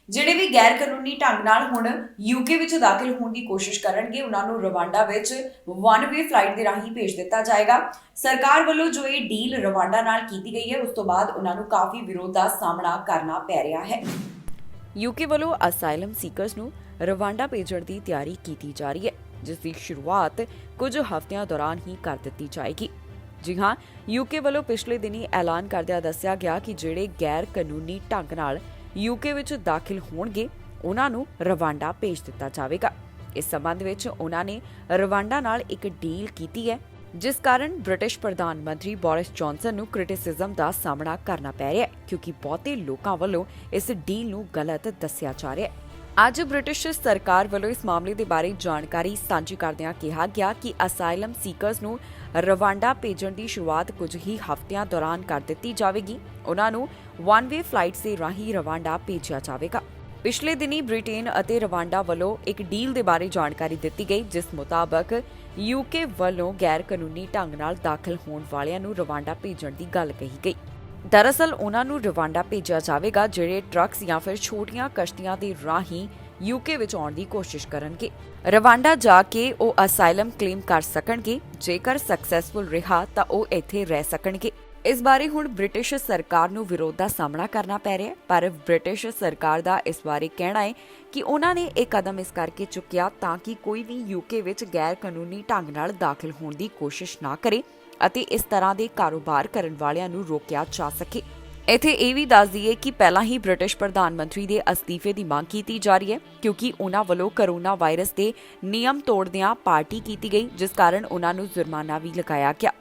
Speaker 1: ਜਿਹੜੇ ਵੀ ਗੈਰ ਕਾਨੂੰਨੀ ਢੰਗ ਨਾਲ ਹੁਣ ਯੂਕੇ ਵਿੱਚ ਦਾਖਲ ਹੋਣ ਦੀ ਕੋਸ਼ਿਸ਼ ਕਰਨਗੇ ਉਹਨਾਂ ਨੂੰ ਰਵਾਂਡਾ ਵਿੱਚ ਵਨ ਵੇ ਫਲਾਈਟ ਦੇ ਰਾਹੀਂ ਭੇਜ ਦਿੱਤਾ ਜਾਏਗਾ। ਸਰਕਾਰ ਵੱਲੋਂ ਜੋ ਇਹ ਡੀਲ ਰਵਾਂਡਾ ਨਾਲ ਕੀਤੀ ਗਈ ਹੈ ਉਸ ਤੋਂ ਬਾਅਦ ਉਹਨਾਂ ਨੂੰ ਕਾਫੀ ਵਿਰੋਧ ਦਾ ਸਾਹਮਣਾ ਕਰਨਾ ਪੈ ਰਿਹਾ ਹੈ। ਯੂਕੇ ਵੱਲੋਂ ਅਸਾਈਲਮ ਸੀਕਰਸ ਨੂੰ ਰਵਾਂਡਾ ਭੇਜਣ ਦੀ ਤਿਆਰੀ ਕੀਤੀ ਜਾ ਰਹੀ ਹੈ, ਜਿਸ ਦੀ ਸ਼ੁਰੂਆਤ ਕੁਝ ਹਫ਼ਤਿਆਂ ਦੌਰਾਨ ਹੀ ਕਰ ਦਿੱਤੀ ਜਾਏਗੀ। ਜੀ ਹਾਂ, ਯੂਕੇ ਵੱਲੋਂ ਪਿਛਲੇ ਦਿਨੀ ਐਲਾਨ ਕਰਦਿਆਂ ਦੱਸਿਆ ਗਿਆ ਕਿ ਜਿਹੜੇ ਗੈਰ ਕਾਨੂੰਨੀ ਢੰਗ ਨਾਲ ਯੂਕੇ ਵਿੱਚ ਦਾਖਲ ਹੋਣਗੇ ਉਹਨਾਂ ਨੂੰ ਰਵਾਂਡਾ ਭੇਜ ਦਿੱਤਾ ਜਾਵੇਗਾ। ਇਸ ਸੰਬੰਧ ਵਿੱਚ ਉਹਨਾਂ ਨੇ ਰਵਾਂਡਾ ਨਾਲ ਇੱਕ ਡੀਲ ਕੀਤੀ ਹੈ, ਜਿਸ ਕਾਰਨ ਬ੍ਰਿਟਿਸ਼ ਪ੍ਰਧਾਨ ਮੰਤਰੀ ਬੋਰਿਸ ਜੌਨਸਨ ਨੂੰ ਕ੍ਰਿਟਿਸਿਜ਼ਮ ਦਾ ਸਾਹਮਣਾ ਕਰਨਾ ਪੈ ਰਿਹਾ ਹੈ ਕਿਉਂਕਿ ਬਹੁਤੇ ਲੋਕਾਂ ਵੱਲੋਂ ਇਸ ਡੀਲ ਨੂੰ ਗਲਤ ਦੱਸਿਆ ਜਾ ਰਿਹਾ ਹੈ। ਅੱਜ ਬ੍ਰਿਟਿਸ਼ ਸਰਕਾਰ ਵੱਲੋਂ ਇਸ ਮਾਮਲੇ ਦੇ ਬਾਰੇ ਜਾਣਕਾਰੀ ਸਾਂਝੀ ਕਰਦਿਆਂ ਕਿਹਾ ਗਿਆ ਕਿ ਅਸਾਈਲਮ ਸੀਕਰਸ ਨੂੰ ਰਵਾਂਡਾ ਭੇਜਣ ਦੀ ਸ਼ੁਰੂਆਤ ਕੁਝ ਹੀ ਹਫ਼ਤਿਆਂ ਦੌਰਾਨ ਕਰ ਦਿੱਤੀ ਜਾਵੇਗੀ। ਉਹਨਾਂ ਨੂੰ ਵਨ ਵੇ ਫਲਾਈਟ ਦੇ ਰਾਹੀਂ ਰਵਾਂਡਾ ਭੇਜਿਆ ਜਾਵੇਗਾ। ਪਿਛਲੇ ਦਿਨੀ ਬ੍ਰਿਟੇਨ ਅਤੇ ਰਵਾਂਡਾ ਵੱਲੋਂ ਇੱਕ ਡੀਲ ਦੇ ਬਾਰੇ ਜਾਣਕਾਰੀ ਦਿੱਤੀ ਗਈ, ਜਿਸ ਮੁਤਾਬਕ ਯੂਕੇ ਵੱਲੋਂ ਗੈਰ ਕਾਨੂੰਨੀ ਢੰਗ ਨਾਲ ਦਾਖਲ ਹੋਣ ਵਾਲਿਆਂ ਨੂੰ ਰਵਾਂਡਾ ਭੇਜਣ ਦੀ ਗੱਲ ਕਹੀ ਗਈ। ਦਰਅਸਲ ਉਹਨਾਂ ਨੂੰ ਰਵਾਂਡਾ ਭੇਜਿਆ ਜਾਵੇਗਾ ਜਿਹੜੇ ਟਰੱਕਸ ਜਾਂ ਫਿਰ ਛੋਟੀਆਂ ਕਸ਼ਤੀਆਂ ਦੇ ਰਾਹੀਂ ਯੂਕੇ ਵਿੱਚ ਆਉਣ ਦੀ ਕੋਸ਼ਿਸ਼ ਕਰਨਗੇ। ਰਵਾਂਡਾ ਜਾ ਕੇ ਉਹ ਅਸਾਈਲਮ ਕਲੇਮ ਕਰ ਸਕਣਗੇ। ਜੇਕਰ ਸਕਸੈਸਫੁਲ ਰਿਹਾ ਤਾਂ ਉਹ ਇੱਥੇ ਰਹਿ ਸਕਣਗੇ। ਇਸ ਬਾਰੇ ਹੁਣ ਬ੍ਰਿਟਿਸ਼ ਸਰਕਾਰ ਨੂੰ ਵਿਰੋਧ ਦਾ ਸਾਹਮਣਾ ਕਰਨਾ ਪੈ ਰਿਹਾ ਹੈ, ਪਰ ਬ੍ਰਿਟਿਸ਼ ਸਰਕਾਰ ਦਾ ਇਸ ਬਾਰੇ ਕਹਿਣਾ ਹੈ ਕਿ ਉਹਨਾਂ ਨੇ ਇਹ ਕਦਮ ਇਸ ਕਰਕੇ ਚੁੱਕਿਆ ਤਾਂ ਕਿ ਕੋਈ ਵੀ ਯੂਕੇ ਵਿੱਚ ਗੈਰ ਕਾਨੂੰਨੀ ਢੰਗ ਨਾਲ ਦਾਖਲ ਹੋਣ ਦੀ ਕੋਸ਼ਿਸ਼ ਨਾ ਕਰੇ ਅਤੇ ਇਸ ਤਰ੍ਹਾਂ ਦੇ ਕਾਰੋਬਾਰ ਕਰਨ ਵਾਲਿਆਂ ਨੂੰ ਰੋਕਿਆ ਜਾ ਸਕੇ। ਇੱਥੇ ਇਹ ਵੀ ਦੱਸ ਦਈਏ ਕਿ ਪਹਿਲਾਂ ਹੀ ਬ੍ਰਿਟਿਸ਼ ਪ੍ਰਧਾਨ ਮੰਤਰੀ ਦੇ ਅਸਤੀਫੇ ਦੀ ਮੰਗ ਕੀਤੀ ਜਾ ਰਹੀ ਹੈ ਕਿਉਂਕਿ ਉਹਨਾਂ ਵੱਲੋਂ ਕਰੋਨਾ ਵਾਇਰਸ ਦੇ ਨਿਯਮ ਤੋੜਦਿਆਂ ਪਾਰਟੀ ਕੀਤੀ ਗਈ, ਜਿਸ ਕਾਰਨ ਉਹਨਾਂ ਨੂੰ ਜੁਰਮਾਨਾ ਵੀ ਲਗਾਇਆ ਗਿਆ।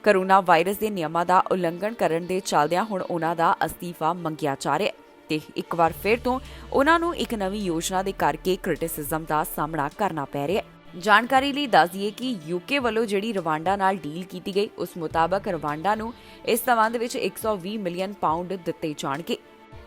Speaker 1: ਕਰੋਨਾ ਵਾਇਰਸ ਦੇ ਨਿਯਮਾਂ ਦਾ ਉਲੰਘਣ ਕਰਨ ਦੇ ਚੱਲਦਿਆਂ ਹੁਣ ਉਹਨਾਂ ਦਾ ਅਸਤੀਫਾ ਮੰਗਿਆ ਜਾ ਰਿਹਾ ਹੈ ਤੇ ਇੱਕ ਵਾਰ ਫਿਰ ਤੋਂ ਉਹਨਾਂ ਨੂੰ ਇੱਕ ਨਵੀਂ ਯੋਜਨਾ ਦੇ ਕਰਕੇ ਕ੍ਰਿਟਿਸਿਜ਼ਮ ਦਾ ਸਾਹਮਣਾ ਕਰਨਾ ਪੈ ਰਿਹਾ ਹੈ। ਜਾਣਕਾਰੀ ਲਈ ਦੱਸ ਦਈਏ ਕਿ ਯੂਕੇ ਵੱਲੋਂ ਜਿਹੜੀ ਰਵਾਂਡਾ ਨਾਲ ਡੀਲ ਕੀਤੀ ਗਈ ਉਸ ਮੁਤਾਬਕ ਰਵਾਂਡਾ ਨੂੰ ਇਸ ਸੰਬੰਧ ਵਿੱਚ 120 ਮਿਲੀਅਨ ਪਾਉਂਡ ਦਿੱਤੇ ਜਾਣਗੇ।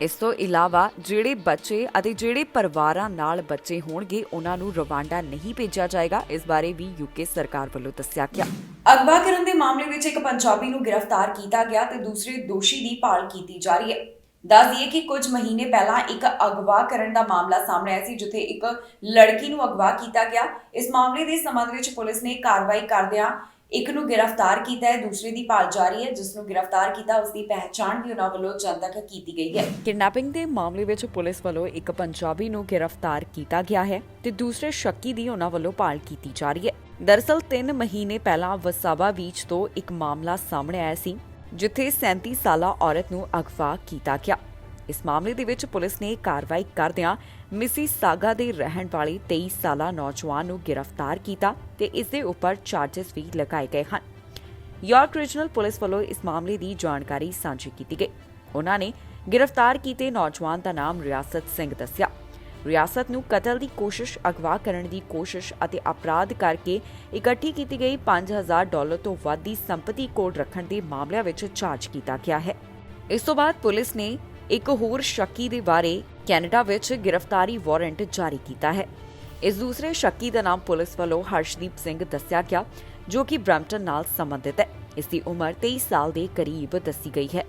Speaker 1: ਇਸ ਤੋਂ ਇਲਾਵਾ ਜਿਹੜੇ ਬੱਚੇ ਅਤੇ ਜਿਹੜੇ ਪਰਿਵਾਰਾਂ ਨਾਲ ਬੱਚੇ ਹੋਣਗੇ ਉਹਨਾਂ ਨੂੰ ਰਵਾਂਡਾ ਨਹੀਂ ਭੇਜਿਆ ਜਾਏਗਾ। ਇਸ ਬਾਰੇ ਵੀ ਯੂਕੇ ਸਰਕਾਰ ਵੱਲੋਂ ਦੱਸਿਆ ਗਿਆ। ਅਗਵਾ ਕਰਨ ਦੇ ਮਾਮਲੇ ਵਿੱਚ ਇੱਕ ਪੰਜਾਬੀ ਨੂੰ ਗ੍ਰਿਫਤਾਰ ਕੀਤਾ ਗਿਆ ਤੇ ਦੂਸਰੇ ਦੋਸ਼ੀ ਦੀ ਭਾਲ ਕੀਤੀ ਜਾ ਰਹੀ ਹੈ। ਦੱਸ ਦਈਏ ਕਿ ਕੁਝ ਮਹੀਨੇ ਪਹਿਲਾਂ ਇੱਕ ਅਗਵਾ ਕਰਨ ਦਾ ਮਾਮਲਾ ਸਾਹਮਣੇ ਆਇਆ ਸੀ ਜਿੱਥੇ ਇੱਕ ਲੜਕੀ ਨੂੰ ਅਗਵਾ ਕੀਤਾ ਗਿਆ। ਇਸ ਮਾਮਲੇ ਦੇ ਸੰਬੰਧ ਵਿੱਚ ਪੁਲਿਸ ਨੇ ਕਾਰਵਾਈ ਕਰਦਿਆਂ ਇੱਕ ਨੂੰ ਗ੍ਰਿਫਤਾਰ ਕੀਤਾ ਹੈ, ਦੂਸਰੇ ਦੀ ਭਾਲ ਜਾਰੀ ਹੈ। ਜਿਸ ਨੂੰ ਗ੍ਰਿਫਤਾਰ ਕੀਤਾ ਉਸ ਦੀ ਪਹਿਚਾਣ ਵੀ ਉਹਨਾਂ ਵੱਲੋਂ ਜਨਤਕ ਕੀਤੀ ਗਈ ਹੈ। ਕਿਡਨੈਪਿੰਗ ਦੇ ਮਾਮਲੇ ਵਿੱਚ ਪੁਲਿਸ ਵੱਲੋਂ ਇੱਕ ਪੰਜਾਬੀ ਨੂੰ ਗ੍ਰਿਫਤਾਰ ਕੀਤਾ ਗਿਆ ਹੈ ਤੇ ਦੂਸਰੇ ਸ਼ੱਕੀ ਦੀ ਉਹਨਾਂ ਵੱਲੋਂ ਭਾਲ ਕੀਤੀ ਜਾ ਰਹੀ ਹੈ। ਦਰਅਸਲ 3 ਮਹੀਨੇ ਪਹਿਲਾਂ ਵਸਾਵਾ ਬੀਚ ਤੋਂ ਇੱਕ ਮਾਮਲਾ ਸਾਹਮਣੇ ਆਇਆ ਸੀ ਜਿੱਥੇ 37 ਸਾਲਾ ਔਰਤ ਨੂੰ ਅਗਵਾ ਕੀਤਾ ਗਿਆ। ਇਸ ਮਾਮਲੇ ਦੇ ਵਿੱਚ ਪੁਲਿਸ ਨੇ ਕਾਰਵਾਈ ਕਰਦਿਆਂ ਮਿਸੀਸਾਗਾ ਦੇ ਰਹਿਣ ਵਾਲੇ 23 ਸਾਲਾ ਨੌਜਵਾਨ ਨੂੰ ਗ੍ਰਿਫਤਾਰ ਕੀਤਾ ਤੇ ਇਸ ਦੇ ਉੱਪਰ ਚਾਰਜਸ ਵੀ ਲਗਾਏ ਗਏ ਹਨ। ਯਾਰਕ ਰੀਜਨਲ ਪੁਲਿਸ ਵੱਲੋਂ ਇਸ ਮਾਮਲੇ ਦੀ ਜਾਣਕਾਰੀ ਸਾਂਝੀ ਕੀਤੀ ਗਈ। ਉਹਨਾਂ ਨੇ गिरफ्तार कीते नौजवान का नाम रियासत सिंह दस्सिया। रियासत ਨੂੰ ਕਤਲ ਦੀ ਕੋਸ਼ਿਸ਼, ਅਗਵਾ ਕਰਨ ਦੀ ਕੋਸ਼ਿਸ਼ ਅਤੇ ਅਪਰਾਧ ਕਰਕੇ ਇਕੱਠੀ ਕੀਤੀ ਗਈ $5000 ਤੋਂ ਵੱਧ ਦੀ ਸੰਪਤੀ ਕੋਲ ਰੱਖਣ ਦੇ ਮਾਮਲਿਆਂ ਵਿੱਚ ਚਾਰਜ ਕੀਤਾ ਗਿਆ ਹੈ। ਇਸ ਤੋਂ ਬਾਅਦ ਪੁਲਿਸ ਨੇ ਇੱਕ ਹੋਰ ਸ਼ੱਕੀ ਦੇ ਬਾਰੇ ਕੈਨੇਡਾ ਵਿੱਚ ਗ੍ਰਿਫਤਾਰੀ ਵਾਰੰਟ ਜਾਰੀ ਕੀਤਾ ਹੈ। ਇਸ ਦੂਸਰੇ ਸ਼ੱਕੀ ਦਾ ਨਾਮ ਪੁਲਿਸ ਵੱਲੋਂ ਹਰਸ਼ਦੀਪ ਸਿੰਘ ਦੱਸਿਆ ਗਿਆ, ਜੋ ਕਿ ਬ੍ਰੈਂਪਟਨ ਨਾਲ ਸੰਬੰਧਿਤ ਹੈ। ਇਸ ਦੀ ਉਮਰ 23 ਸਾਲ ਦੇ ਕਰੀਬ ਦੱਸੀ ਗਈ ਹੈ।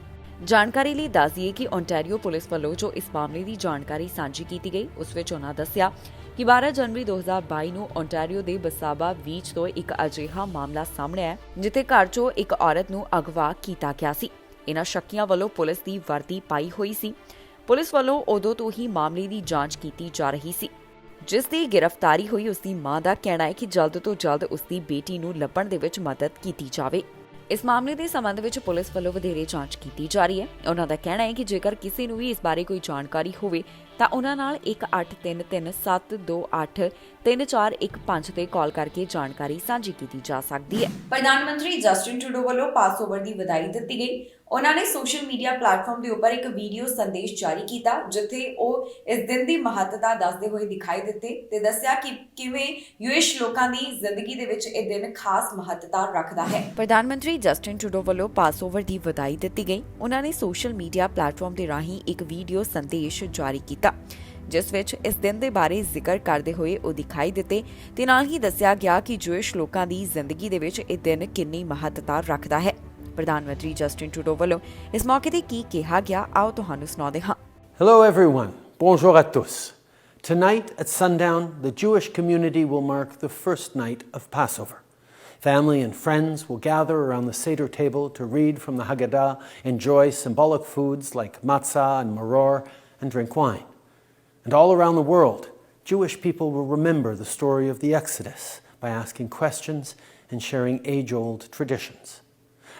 Speaker 1: ਜਾਣਕਾਰੀ ਲਈ ਦੱਸ ਦਈਏ ਕਿ ਓਨਟਾਰੀਓ ਪੁਲਿਸ ਵੱਲੋਂ ਜੋ ਇਸ ਮਾਮਲੇ ਦੀ ਜਾਣਕਾਰੀ ਸਾਂਝੀ ਕੀਤੀ ਗਈ, ਉਸ ਵਿੱਚ ਉਹਨਾਂ ਦੱਸਿਆ ਕਿ 12 ਜਨਵਰੀ 2022 ਨੂੰ ਓਨਟਾਰੀਓ ਦੇ ਬਸਾਬਾ ਬੀਚ ਤੋਂ ਇੱਕ ਅਜਿਹਾ ਮਾਮਲਾ ਸਾਹਮਣੇ ਆਇਆ ਜਿੱਥੇ ਘਰ 'ਚੋਂ ਇੱਕ ਔਰਤ ਨੂੰ ਅਗਵਾ ਕੀਤਾ ਗਿਆ ਸੀ। ਇਨ੍ਹਾਂ ਸ਼ੱਕੀਆਂ ਵੱਲੋਂ ਪੁਲਿਸ ਦੀ ਵਰਦੀ ਪਾਈ ਹੋਈ ਸੀ। ਪੁਲਿਸ ਵੱਲੋਂ ਉਦੋਂ ਤੋਂ ਹੀ ਮਾਮਲੇ ਦੀ ਜਾਂਚ ਕੀਤੀ ਜਾ ਰਹੀ ਸੀ। ਜਿਸ ਦੀ ਗ੍ਰਿਫਤਾਰੀ ਹੋਈ ਉਸ ਦੀ ਮਾਂ ਦਾ ਕਹਿਣਾ ਹੈ ਕਿ ਜਲਦ ਤੋਂ ਜਲਦ ਉਸ ਦੀ ਬੇਟੀ ਨੂੰ ਲੱਭਣ ਦੇ ਵਿੱਚ ਮਦਦ ਕੀਤੀ ਜਾਵੇ। ਇਸ ਮਾਮਲੇ ਦੇ ਸੰਬੰਧ ਵਿੱਚ ਪੁਲਿਸ ਵੱਲੋਂ ਵਧੇਰੇ ਜਾਂਚ ਕੀਤੀ ਜਾ ਰਹੀ ਹੈ। ਉਹਨਾਂ ਦਾ ਕਹਿਣਾ ਹੈ ਕਿ ਜੇਕਰ ਕਿਸੇ ਨੂੰ ਵੀ ਇਸ ਬਾਰੇ ਕੋਈ ਜਾਣਕਾਰੀ ਹੋਵੇ ਤਾਂ ਉਹਨਾਂ ਨਾਲ 183372834115 ਤੇ ਕਾਲ ਕਰਕੇ ਜਾਣਕਾਰੀ ਸਾਂਝੀ ਕੀਤੀ ਜਾ ਸਕਦੀ ਹੈ। ਪ੍ਰਧਾਨ ਮੰਤਰੀ ਜਸਟਿਨ ਟਰੂਡੋ ਵੱਲੋਂ ਪਾਸਓਵਰ ਦੀ ਵਧਾਈ ਦਿੱਤੀ ਗਈ। ਉਹਨਾਂ ਨੇ ਸੋਸ਼ਲ ਮੀਡੀਆ ਪਲੇਟਫਾਰਮ ਦੇ ਉੱਪਰ ਇੱਕ ਵੀਡੀਓ ਸੰਦੇਸ਼ ਜਾਰੀ ਕੀਤਾ ਜਿੱਥੇ ਉਹ ਇਸ ਦਿਨ ਦੀ ਮਹੱਤਤਾ ਦੱਸਦੇ ਹੋਏ ਦਿਖਾਈ ਦਿੱਤੇ ਤੇ ਦੱਸਿਆ ਕਿ ਕਿਵੇਂ ਯੂਐਸ ਲੋਕਾਂ ਦੀ ਜ਼ਿੰਦਗੀ ਦੇ ਵਿੱਚ ਇਹ ਦਿਨ ਖਾਸ ਮਹੱਤਤਾ ਰੱਖਦਾ ਹੈ। ਪ੍ਰਧਾਨ ਮੰਤਰੀ ਜਸਟਿਨ ਟਰੂਡੋ ਵੱਲੋਂ ਪਾਸਓਵਰ ਦੀ ਵਧਾਈ ਦਿੱਤੀ ਗਈ। ਉਹਨਾਂ ਨੇ ਸੋਸ਼ਲ ਮੀਡੀਆ ਪਲੇਟਫਾਰਮ ਦੇ ਰਾਹੀਂ ਇੱਕ ਵੀਡੀਓ ਸੰਦੇਸ਼ ਜਾਰੀ ਕੀਤਾ ਜਿਸ ਵਿੱਚ ਇਸ ਦਿਨ ਦੇ ਬਾਰੇ ਜ਼ਿਕਰ ਕਰਦੇ ਹੋਏ ਉਹ ਦਿਖਾਈ ਦਿੱਤੇ ਤੇ ਨਾਲ ਹੀ ਦੱਸਿਆ ਗਿਆ ਕਿ ਜੂਇਸ਼ ਲੋਕਾਂ ਦੀ ਜ਼ਿੰਦਗੀ ਦੇ ਵਿੱਚ ਇਹ ਦਿਨ ਕਿੰਨੀ ਮਹੱਤਤਾ ਰੱਖਦਾ ਹੈ। ਪ੍ਰਧਾਨ ਮੰਤਰੀ ਜਸਟਿਨ ਟਰੂਡੋ ਵੱਲੋਂ ਇਸ ਮੌਕੇ ਤੇ ਕੀ ਕਿਹਾ ਗਿਆ, ਆਓ ਤੁਹਾਨੂੰ ਸੁਣਾਉਂਦੇ ਹਾਂ।
Speaker 2: Hello everyone, bonjour à tous. Tonight at sundown, the Jewish community will mark the first night of Passover. Family and friends will gather around the Seder table to read from the Haggadah, enjoy symbolic foods like matzah and maror, and drink wine. And all around the world, Jewish people will remember the story of the Exodus by asking questions and sharing age-old traditions.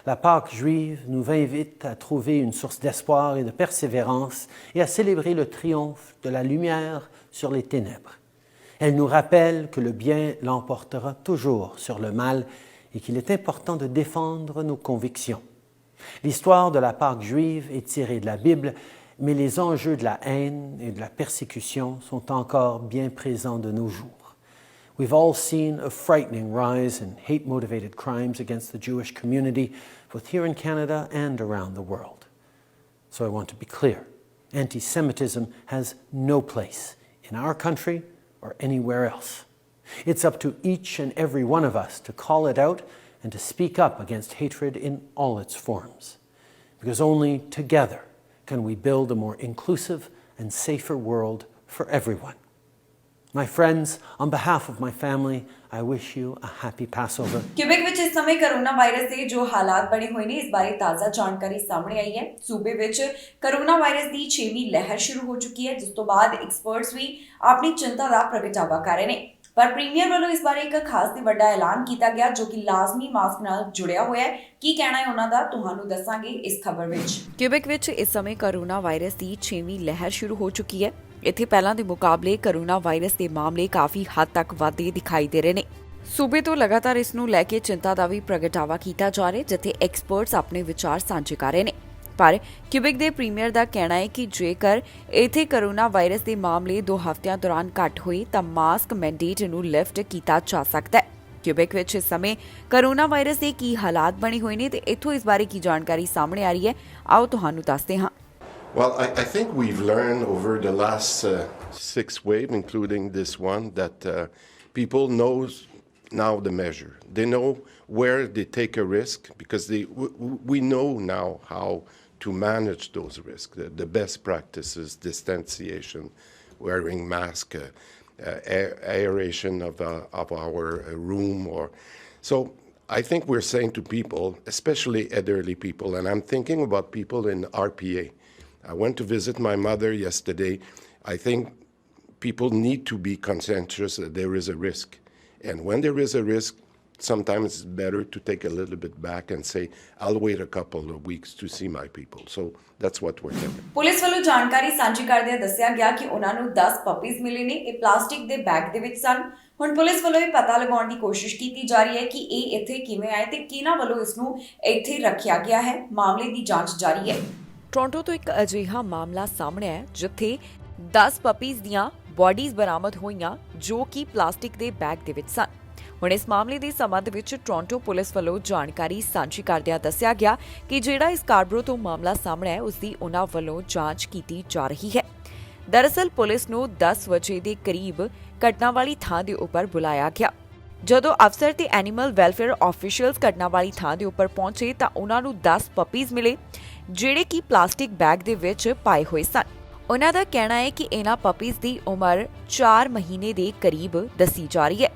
Speaker 2: La Pâque juive nous invite à trouver une source d'espoir et de persévérance et à célébrer le triomphe de la lumière sur les ténèbres. Elle nous rappelle que le bien l'emportera toujours sur le mal et qu'il est important de défendre nos convictions. L'histoire de la Pâque juive est tirée de la Bible, mais les enjeux de la haine et de la persécution sont encore bien présents de nos jours. We've all seen a frightening rise in hate-motivated crimes against the Jewish community, both here in Canada and around the world. So I want to be clear. Anti-Semitism has no place in our country or anywhere else. It's up to each and every one of us to call it out and to speak up against hatred in all its forms. Because only together can we build a more inclusive and safer world for everyone. My friends, on behalf of my family, I wish you a happy Passover.
Speaker 1: Quebec ਵਿੱਚ ਇਸ ਸਮੇਂ corona virus ਦੇ ਜੋ ਹਾਲਾਤ ਬਣੇ ਹੋਏ ਨੇ, ਇਸ ਬਾਰੇ ਤਾਜ਼ਾ ਜਾਣਕਾਰੀ ਸਾਹਮਣੇ ਆਈ ਹੈ। ਸੂਬੇ ਵਿੱਚ ਕੋਰੋਨਾ ਵਾਇਰਸ ਦੀ 6ਵੀਂ ਲਹਿਰ ਸ਼ੁਰੂ ਹੋ ਚੁੱਕੀ ਹੈ, ਜਿਸ ਤੋਂ ਬਾਅਦ ਐਕਸਪਰਟਸ ਵੀ ਆਪਣੀ ਚਿੰਤਾ ਦਾ ਪ੍ਰਗਟਾਵਾ ਕਰ ਰਹੇ ਨੇ। ਪਰ ਪ੍ਰੀਮੀਅਰ ਵੱਲੋਂ ਇਸ ਬਾਰੇ ਇੱਕ ਖਾਸ ਤੇ ਵੱਡਾ ਐਲਾਨ ਕੀਤਾ ਗਿਆ ਜੋ ਕਿ ਲਾਜ਼ਮੀ ਮਾਸਕ ਨਾਲ ਜੁੜਿਆ ਹੋਇਆ ਹੈ। ਕੀ ਕਹਿਣਾ ਹੈ ਉਹਨਾਂ ਦਾ, ਤੁਹਾਨੂੰ ਦੱਸਾਂਗੇ ਇਸ ਖਬਰ ਵਿੱਚ। ਕਿਊਬੇਕ ਵਿੱਚ ਇਸ ਸਮੇਂ ਕੋਰੋਨਾ ਵਾਇਰਸ ਦੀ 6ਵੀਂ ਲਹਿਰ ਸ਼ੁਰੂ ਹੋ ਚੁੱਕੀ ਹੈ। ਇੱਥੇ ਪਹਿਲਾਂ ਦੇ ਮੁਕਾਬਲੇ ਕੋਰੋਨਾ ਵਾਇਰਸ ਦੇ ਮਾਮਲੇ ਕਾਫੀ ਹੱਦ ਤੱਕ ਵਧਦੇ ਦਿਖਾਈ ਦੇ ਰਹੇ ਨੇ। ਸੂਬੇ ਤੋਂ ਲਗਾਤਾਰ ਇਸ ਨੂੰ ਲੈ ਕੇ ਚਿੰਤਾ ਦਾ ਵੀ ਪ੍ਰਗਟਾਵਾ ਕੀਤਾ ਜਾ ਰਿਹਾ, ਜਿੱਥੇ ਐਕਸਪਰਟਸ ਆਪਣੇ ਵਿਚਾਰ ਸਾਂਝੇ ਕਰ ਰਹੇ ਨੇ। ਪਰ ਕਿਊਬੇਕ ਦੇ ਪ੍ਰੀਮੀਅਰ ਦਾ ਕਹਿਣਾ ਹੈ ਕਿ ਜੇਕਰ ਇੱਥੇ ਕੋਰੋਨਾ ਵਾਇਰਸ ਦੇ ਮਾਮਲੇ 2 ਹਫ਼ਤਿਆਂ ਦੌਰਾਨ ਘੱਟ ਹੋਏ ਤਾਂ ਮਾਸਕ ਮੈਂਡੇਟ ਨੂੰ ਲਿਫਟ ਕੀਤਾ ਜਾ ਸਕਦਾ ਹੈ। ਕਿਊਬੇਕ ਵਿੱਚ ਇਸ ਸਮੇਂ ਕੋਰੋਨਾ ਵਾਇਰਸ ਦੇ ਕੀ ਹਾਲਾਤ ਬਣੇ ਹੋਏ ਨੇ ਤੇ ਇੱਥੋਂ ਇਸ ਬਾਰੇ ਕੀ ਜਾਣਕਾਰੀ ਸਾਹਮਣੇ ਆ ਰਹੀ ਹੈ, ਆਓ ਤੁਹਾਨੂੰ ਦੱਸਦੇ ਹਾਂ।
Speaker 3: Well, I think we've learned over the last 6 waves, including this one, that people know now the measure. They know where they take a risk because we know now how to manage those risks. The best practices, distanciation, wearing mask, aeration of our room. So I think we're saying to people, especially elderly people, and I'm thinking about people in RPA. I went to visit my mother yesterday. I think people need to be conscientious that there is a risk. And when there is a risk, sometimes it's better to take a little bit back and say, I'll wait a couple of weeks to see my people. So that's what we're doing.
Speaker 1: Police ਵੱਲੋਂ ਜਾਣਕਾਰੀ ਸਾਂਝੀ ਕਰਦਿਆਂ ਦੱਸਿਆ ਗਿਆ ਕਿ ਉਹਨਾਂ ਨੂੰ 10 ਪਪੀਜ਼ ਮਿਲੇ ਨੇ। ਇਹ ਪਲਾਸਟਿਕ ਦੇ ਬੈਗ ਦੇ ਵਿੱਚ ਸਨ। ਹੁਣ ਪੁਲਿਸ ਵੱਲੋਂ ਇਹ ਪਤਾ ਲਗਾਉਣ ਦੀ ਕੋਸ਼ਿਸ਼ ਕੀਤੀ ਜਾ ਰਹੀ ਹੈ ਕਿ ਇਹ ਇੱਥੇ ਕਿਵੇਂ ਆਏ ਤੇ ਕਿਹਨਾਂ ਵੱਲੋਂ ਇਸ ਨੂੰ ਇੱਥੇ ਰੱਖਿਆ ਗਿਆ ਹੈ। ਮਾਮਲੇ ਦੀ ਜਾਂਚ ਜਾਰੀ ਹੈ। ਟੋਰਾਂਟੋ ਤੋਂ ਇੱਕ ਅਜਿਹਾ ਮਾਮਲਾ ਸਾਹਮਣੇ ਆਇਆ ਜਿੱਥੇ 10 ਪਪੀਜ਼ ਦੀਆਂ ਬੋਡੀਜ਼ ਬਰਾਮਦ ਹੋਈਆਂ ਜੋ ਕਿ ਪਲਾਸਟਿਕ ਦੇ ਬੈਗ ਦੇ ਵਿੱਚ ਸਨ। ਹੁਣ ਇਸ ਮਾਮਲੇ ਦੇ ਸੰਬੰਧ ਵਿੱਚ ਟੋਰਾਂਟੋ ਪੁਲਿਸ ਵੱਲੋਂ ਜਾਣਕਾਰੀ ਸਾਂਝੀ ਕਰਦਿਆਂ ਦੱਸਿਆ ਗਿਆ ਕਿ ਜਿਹੜਾ ਇਸ ਕਾਰਬਰੋ ਤੋਂ ਮਾਮਲਾ ਸਾਹਮਣੇ ਆਇਆ ਉਸ ਦੀ ਉਨ੍ਹਾਂ ਵੱਲੋਂ ਜਾਂਚ ਕੀਤੀ ਜਾ ਰਹੀ ਹੈ। ਦਰਅਸਲ ਪੁਲਿਸ ਨੂੰ 10 ਵਜੇ ਦੇ ਕਰੀਬ ਘਟਨਾ ਵਾਲੀ ਥਾਂ ਦੇ ਉੱਪਰ ਬੁਲਾਇਆ ਗਿਆ। ਜਦੋਂ ਅਫਸਰ ਤੇ ਐਨੀਮਲ ਵੈਲਫੇਅਰ ਆਫੀਸ਼ੀਅਲਸ ਘਟਨਾ ਵਾਲੀ ਥਾਂ ਦੇ ਉੱਪਰ ਪਹੁੰਚੇ ਤਾਂ ਉਹਨਾਂ ਨੂੰ 10 ਪਪੀਜ਼ ਮਿਲੇ ਜਿਹੜੇ ਕਿ ਪਲਾਸਟਿਕ ਬੈਗ ਦੇ ਵਿੱਚ ਪਾਏ ਹੋਏ ਸਨ। ਉਹਨਾਂ ਦਾ ਕਹਿਣਾ ਹੈ ਕਿ ਇਹਨਾਂ ਪਪੀਜ਼ ਦੀ ਉਮਰ 4 ਮਹੀਨੇ ਦੇ ਕਰੀਬ ਦੱਸੀ ਜਾ ਰਹੀ ਹੈ।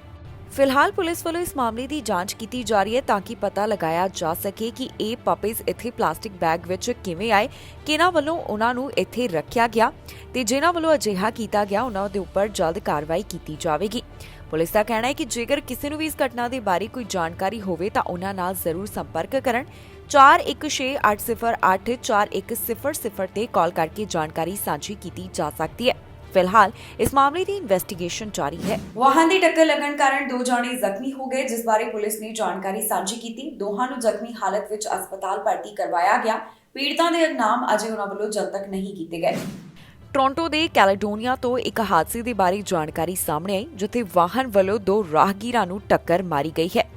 Speaker 1: ਫਿਲਹਾਲ ਪੁਲਿਸ ਵੱਲੋਂ ਇਸ ਮਾਮਲੇ ਦੀ ਜਾਂਚ ਕੀਤੀ ਜਾ ਰਹੀ ਹੈ ਤਾਂ ਕਿ ਪਤਾ ਲਗਾਇਆ ਜਾ ਸਕੇ ਕਿ ਇਹ ਪਪੀਜ਼ ਇੱਥੇ ਪਲਾਸਟਿਕ ਬੈਗ ਵਿੱਚ ਕਿਵੇਂ ਆਏ, ਕਿਹਨਾਂ ਵੱਲੋਂ ਉਹਨਾਂ ਨੂੰ ਇੱਥੇ ਰੱਖਿਆ ਗਿਆ ਤੇ ਜਿਨ੍ਹਾਂ ਵੱਲੋਂ ਅਜਿਹਾ ਕੀਤਾ ਗਿਆ ਉਹਨਾਂ ਦੇ ਉੱਪਰ ਜਲਦ ਕਾਰਵਾਈ ਕੀਤੀ ਜਾਵੇਗੀ। ਪੁਲਿਸ ਦਾ ਕਹਿਣਾ ਹੈ ਕਿ ਜੇਕਰ ਕਿਸੇ ਨੂੰ ਵੀ ਇਸ ਘਟਨਾ ਦੇ ਬਾਰੇ ਕੋਈ ਜਾਣਕਾਰੀ ਹੋਵੇ ਤਾਂ ਉਹਨਾਂ ਨਾਲ ਜ਼ਰੂਰ ਸੰਪਰਕ ਕਰਨ। 4168084100 ਤੇ ਕਾਲ ਕਰਕੇ ਜਾਣਕਾਰੀ ਸਾਂਝੀ ਕੀਤੀ ਜਾ ਸਕਦੀ ਹੈ। ਫਿਲਹਾਲ ਇਸ ਮਾਮਲੇ ਦੀ ਇਨਵੈਸਟੀਗੇਸ਼ਨ ਜਾਰੀ ਹੈ।
Speaker 4: ਵਾਹਨ ਦੀ ਟੱਕਰ ਲੱਗਣ ਕਾਰਨ 2 ਜਾਣੇ ਜ਼ਖਮੀ ਹੋ ਗਏ, ਜਿਸ ਬਾਰੇ ਪੁਲਿਸ ਨੇ ਜਾਣਕਾਰੀ ਸਾਂਝੀ ਕੀਤੀ। ਦੋਹਾਂ ਨੂੰ ਜ਼ਖਮੀ ਹਾਲਤ ਵਿੱਚ ਹਸਪਤਾਲ ਭਰਤੀ ਕਰਵਾਇਆ ਗਿਆ। ਪੀੜਤਾਂ ਦੇ ਨਾਮ ਅਜੇ ਉਹਨਾਂ ਵੱਲੋਂ ਜਨਤਕ ਨਹੀਂ ਕੀਤੇ ਗਏ।
Speaker 1: ਟੋਰਾਂਟੋ ਦੇ ਕੈਲੇਡੋਨੀਆ ਤੋਂ ਇੱਕ ਹਾਦਸੇ ਦੇ ਬਾਰੇ ਜਾਣਕਾਰੀ ਸਾਹਮਣੇ ਆਈ ਜਿੱਥੇ ਵਾਹਨ ਵੱਲੋਂ 2 ਰਾਹਗੀਰਾਂ ਨੂੰ ਟੱਕਰ ਮਾਰੀ ਗਈ ਹੈ।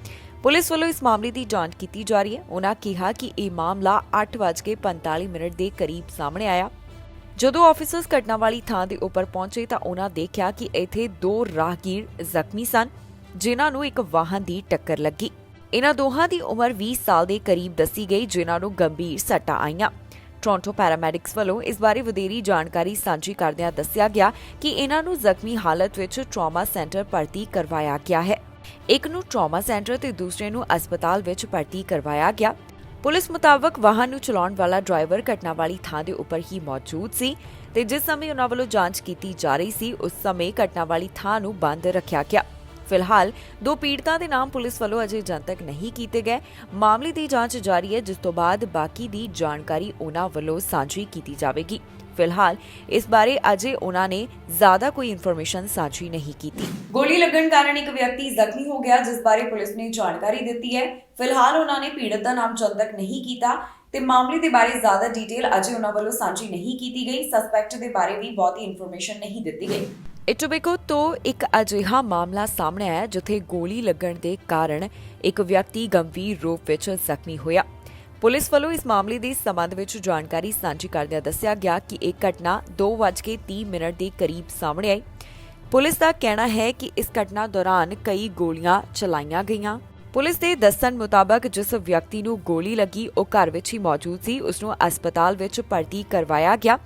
Speaker 1: ਪੁਲਿਸ ਵੱਲੋਂ ਇਸ ਮਾਮਲੇ ਦੀ ਜਾਂਚ ਕੀਤੀ ਜਾ ਰਹੀ ਹੈ। ਉਨ੍ਹਾਂ ਕਿਹਾ ਕਿ ਇਹ ਮਾਮਲਾ 8:45 ਦੇ ਕਰੀਬ ਸਾਹਮਣੇ ਆਇਆ। ਜਦੋਂ ਆਫੀਸਰਸ ਘਟਨਾ ਵਾਲੀ ਥਾਂ ਦੇ ਉੱਪਰ ਪਹੁੰਚੇ ਤਾਂ ਉਨ੍ਹਾਂ ਦੇਖਿਆ ਕਿ ਇੱਥੇ 2 ਰਾਹਗੀਰ ਜ਼ਖਮੀ ਸਨ ਜਿਨ੍ਹਾਂ ਨੂੰ ਇੱਕ ਵਾਹਨ ਦੀ ਟੱਕਰ ਲੱਗੀ। ਇਹਨਾਂ ਦੋਹਾਂ ਦੀ ਉਮਰ 20 ਸਾਲ ਦੇ ਕਰੀਬ ਦੱਸੀ ਗਈ ਜਿਨ੍ਹਾਂ ਨੂੰ ਗੰਭੀਰ ਸੱਟਾਂ ਆਈਆਂ। ਟੋਰਾਂਟੋ ਪੈਰਾਮੈਡਿਕਸ ਵੱਲੋਂ ਇਸ ਬਾਰੇ ਵਧੇਰੀ ਜਾਣਕਾਰੀ ਸਾਂਝੀ ਕਰਦਿਆਂ ਦੱਸਿਆ ਗਿਆ ਕਿ ਇਹਨਾਂ ਨੂੰ ਜ਼ਖਮੀ ਹਾਲਤ ਵਿੱਚ ਟਰਾਮਾ ਸੈਂਟਰ ਭਰਤੀ ਕਰਵਾਇਆ ਗਿਆ ਹੈ। ਇੱਕ ਨੂੰ ਟਰਾਮਾ ਸੈਂਟਰ ਤੇ ਦੂਸਰੇ ਨੂੰ ਹਸਪਤਾਲ ਵਿੱਚ ਭਰਤੀ ਕਰਵਾਇਆ ਗਿਆ। ਪੁਲਿਸ ਮੁਤਾਬਕ ਵਾਹਨ ਨੂੰ ਚਲਾਉਣ ਵਾਲਾ ਡਰਾਈਵਰ ਘਟਨਾ ਵਾਲੀ ਥਾਂ ਦੇ ਉੱਪਰ ਹੀ ਮੌਜੂਦ ਸੀ ਤੇ ਜਿਸ ਸਮੇਂ ਉਹਨਾਂ ਵੱਲੋਂ ਜਾਂਚ ਕੀਤੀ ਜਾ ਰਹੀ ਸੀ ਉਸ ਸਮੇਂ ਘਟਨਾ ਵਾਲੀ ਥਾਂ ਨੂੰ ਬੰਦ ਰੱਖਿਆ ਗਿਆ। ਫਿਲਹਾਲ 2 ਪੀੜਤਾਂ ਦੇ ਨਾਮ ਪੁਲਿਸ ਵੱਲੋਂ ਅਜੇ ਜਨਤਕ ਨਹੀਂ ਕੀਤੇ ਗਏ। ਮਾਮਲੇ ਦੀ ਜਾਂਚ ਜਾਰੀ ਹੈ ਜਿਸ ਤੋਂ ਬਾਅਦ ਬਾਕੀ ਦੀ ਜਾਣਕਾਰੀ ਉਹਨਾਂ ਵੱਲੋਂ ਸਾਂਝੀ ਕੀਤੀ ਜਾਵੇਗੀ। ਫਿਲਹਾਲ ਇਸ ਬਾਰੇ ਅਜੇ ਉਹਨਾਂ ਨੇ ਜ਼ਿਆਦਾ ਕੋਈ ਇਨਫੋਰਮੇਸ਼ਨ ਸਾਂਝੀ ਨਹੀਂ ਕੀਤੀ।
Speaker 4: ਗੋਲੀ ਲੱਗਣ ਕਾਰਨ ਇੱਕ ਵਿਅਕਤੀ ਜ਼ਖਮੀ ਹੋ ਗਿਆ, ਜਿਸ ਬਾਰੇ ਪੁਲਿਸ ਨੇ ਜਾਣਕਾਰੀ ਦਿੱਤੀ ਹੈ। ਫਿਲਹਾਲ ਉਹਨਾਂ ਨੇ ਪੀੜਤ ਦਾ ਨਾਮ ਜਨਤਕ ਨਹੀਂ ਕੀਤਾ ਤੇ ਮਾਮਲੇ ਦੇ ਬਾਰੇ ਜ਼ਿਆਦਾ ਡਿਟੇਲ ਅਜੇ ਉਹਨਾਂ ਵੱਲੋਂ ਸਾਂਝੀ ਨਹੀਂ ਕੀਤੀ ਗਈ। ਸਸਪੈਕਟ ਦੇ ਬਾਰੇ ਵੀ ਬਹੁਤੀ ਇਨਫੋਰਮੇਸ਼ਨ ਨਹੀਂ ਦਿੱਤੀ ਗਈ।
Speaker 1: ਇਟੋਬੇਕੋ ਤੋਂ ਇੱਕ ਅਜਿਹਾ ਮਾਮਲਾ ਸਾਹਮਣੇ ਆਇਆ ਜਿੱਥੇ ਗੋਲੀ ਲੱਗਣ ਦੇ ਕਾਰਨ ਇੱਕ ਵਿਅਕਤੀ ਗੰਭੀਰ ਰੂਪ ਵਿੱਚ ਜ਼ਖਮੀ ਹੋਇਆ। ਪੁਲਿਸ ਵੱਲੋਂ ਇਸ ਮਾਮਲੇ ਦੇ ਸੰਬੰਧ ਵਿੱਚ ਜਾਣਕਾਰੀ ਸਾਂਝੀ ਕਰਦਿਆਂ ਦੱਸਿਆ ਗਿਆ ਕਿ ਇਹ ਘਟਨਾ 2:30 ਦੇ ਕਰੀਬ ਸਾਹਮਣੇ ਆਈ। ਪੁਲਿਸ ਦਾ ਕਹਿਣਾ ਹੈ ਕਿ ਇਸ ਘਟਨਾ ਦੌਰਾਨ ਕਈ ਗੋਲੀਆਂ ਚਲਾਈਆਂ ਗਈਆਂ। ਪੁਲਿਸ ਦੇ ਦੱਸਣ ਮੁਤਾਬਕ ਜਿਸ ਵਿਅਕਤੀ ਨੂੰ ਗੋਲੀ ਲੱਗੀ ਉਹ ਘਰ ਵਿੱਚ ਹੀ ਮੌਜੂਦ ਸੀ। ਉਸ ਨੂੰ ਹਸਪਤਾਲ ਵਿੱਚ ਭਰਤੀ ਕਰਵਾਇਆ ਗਿਆ।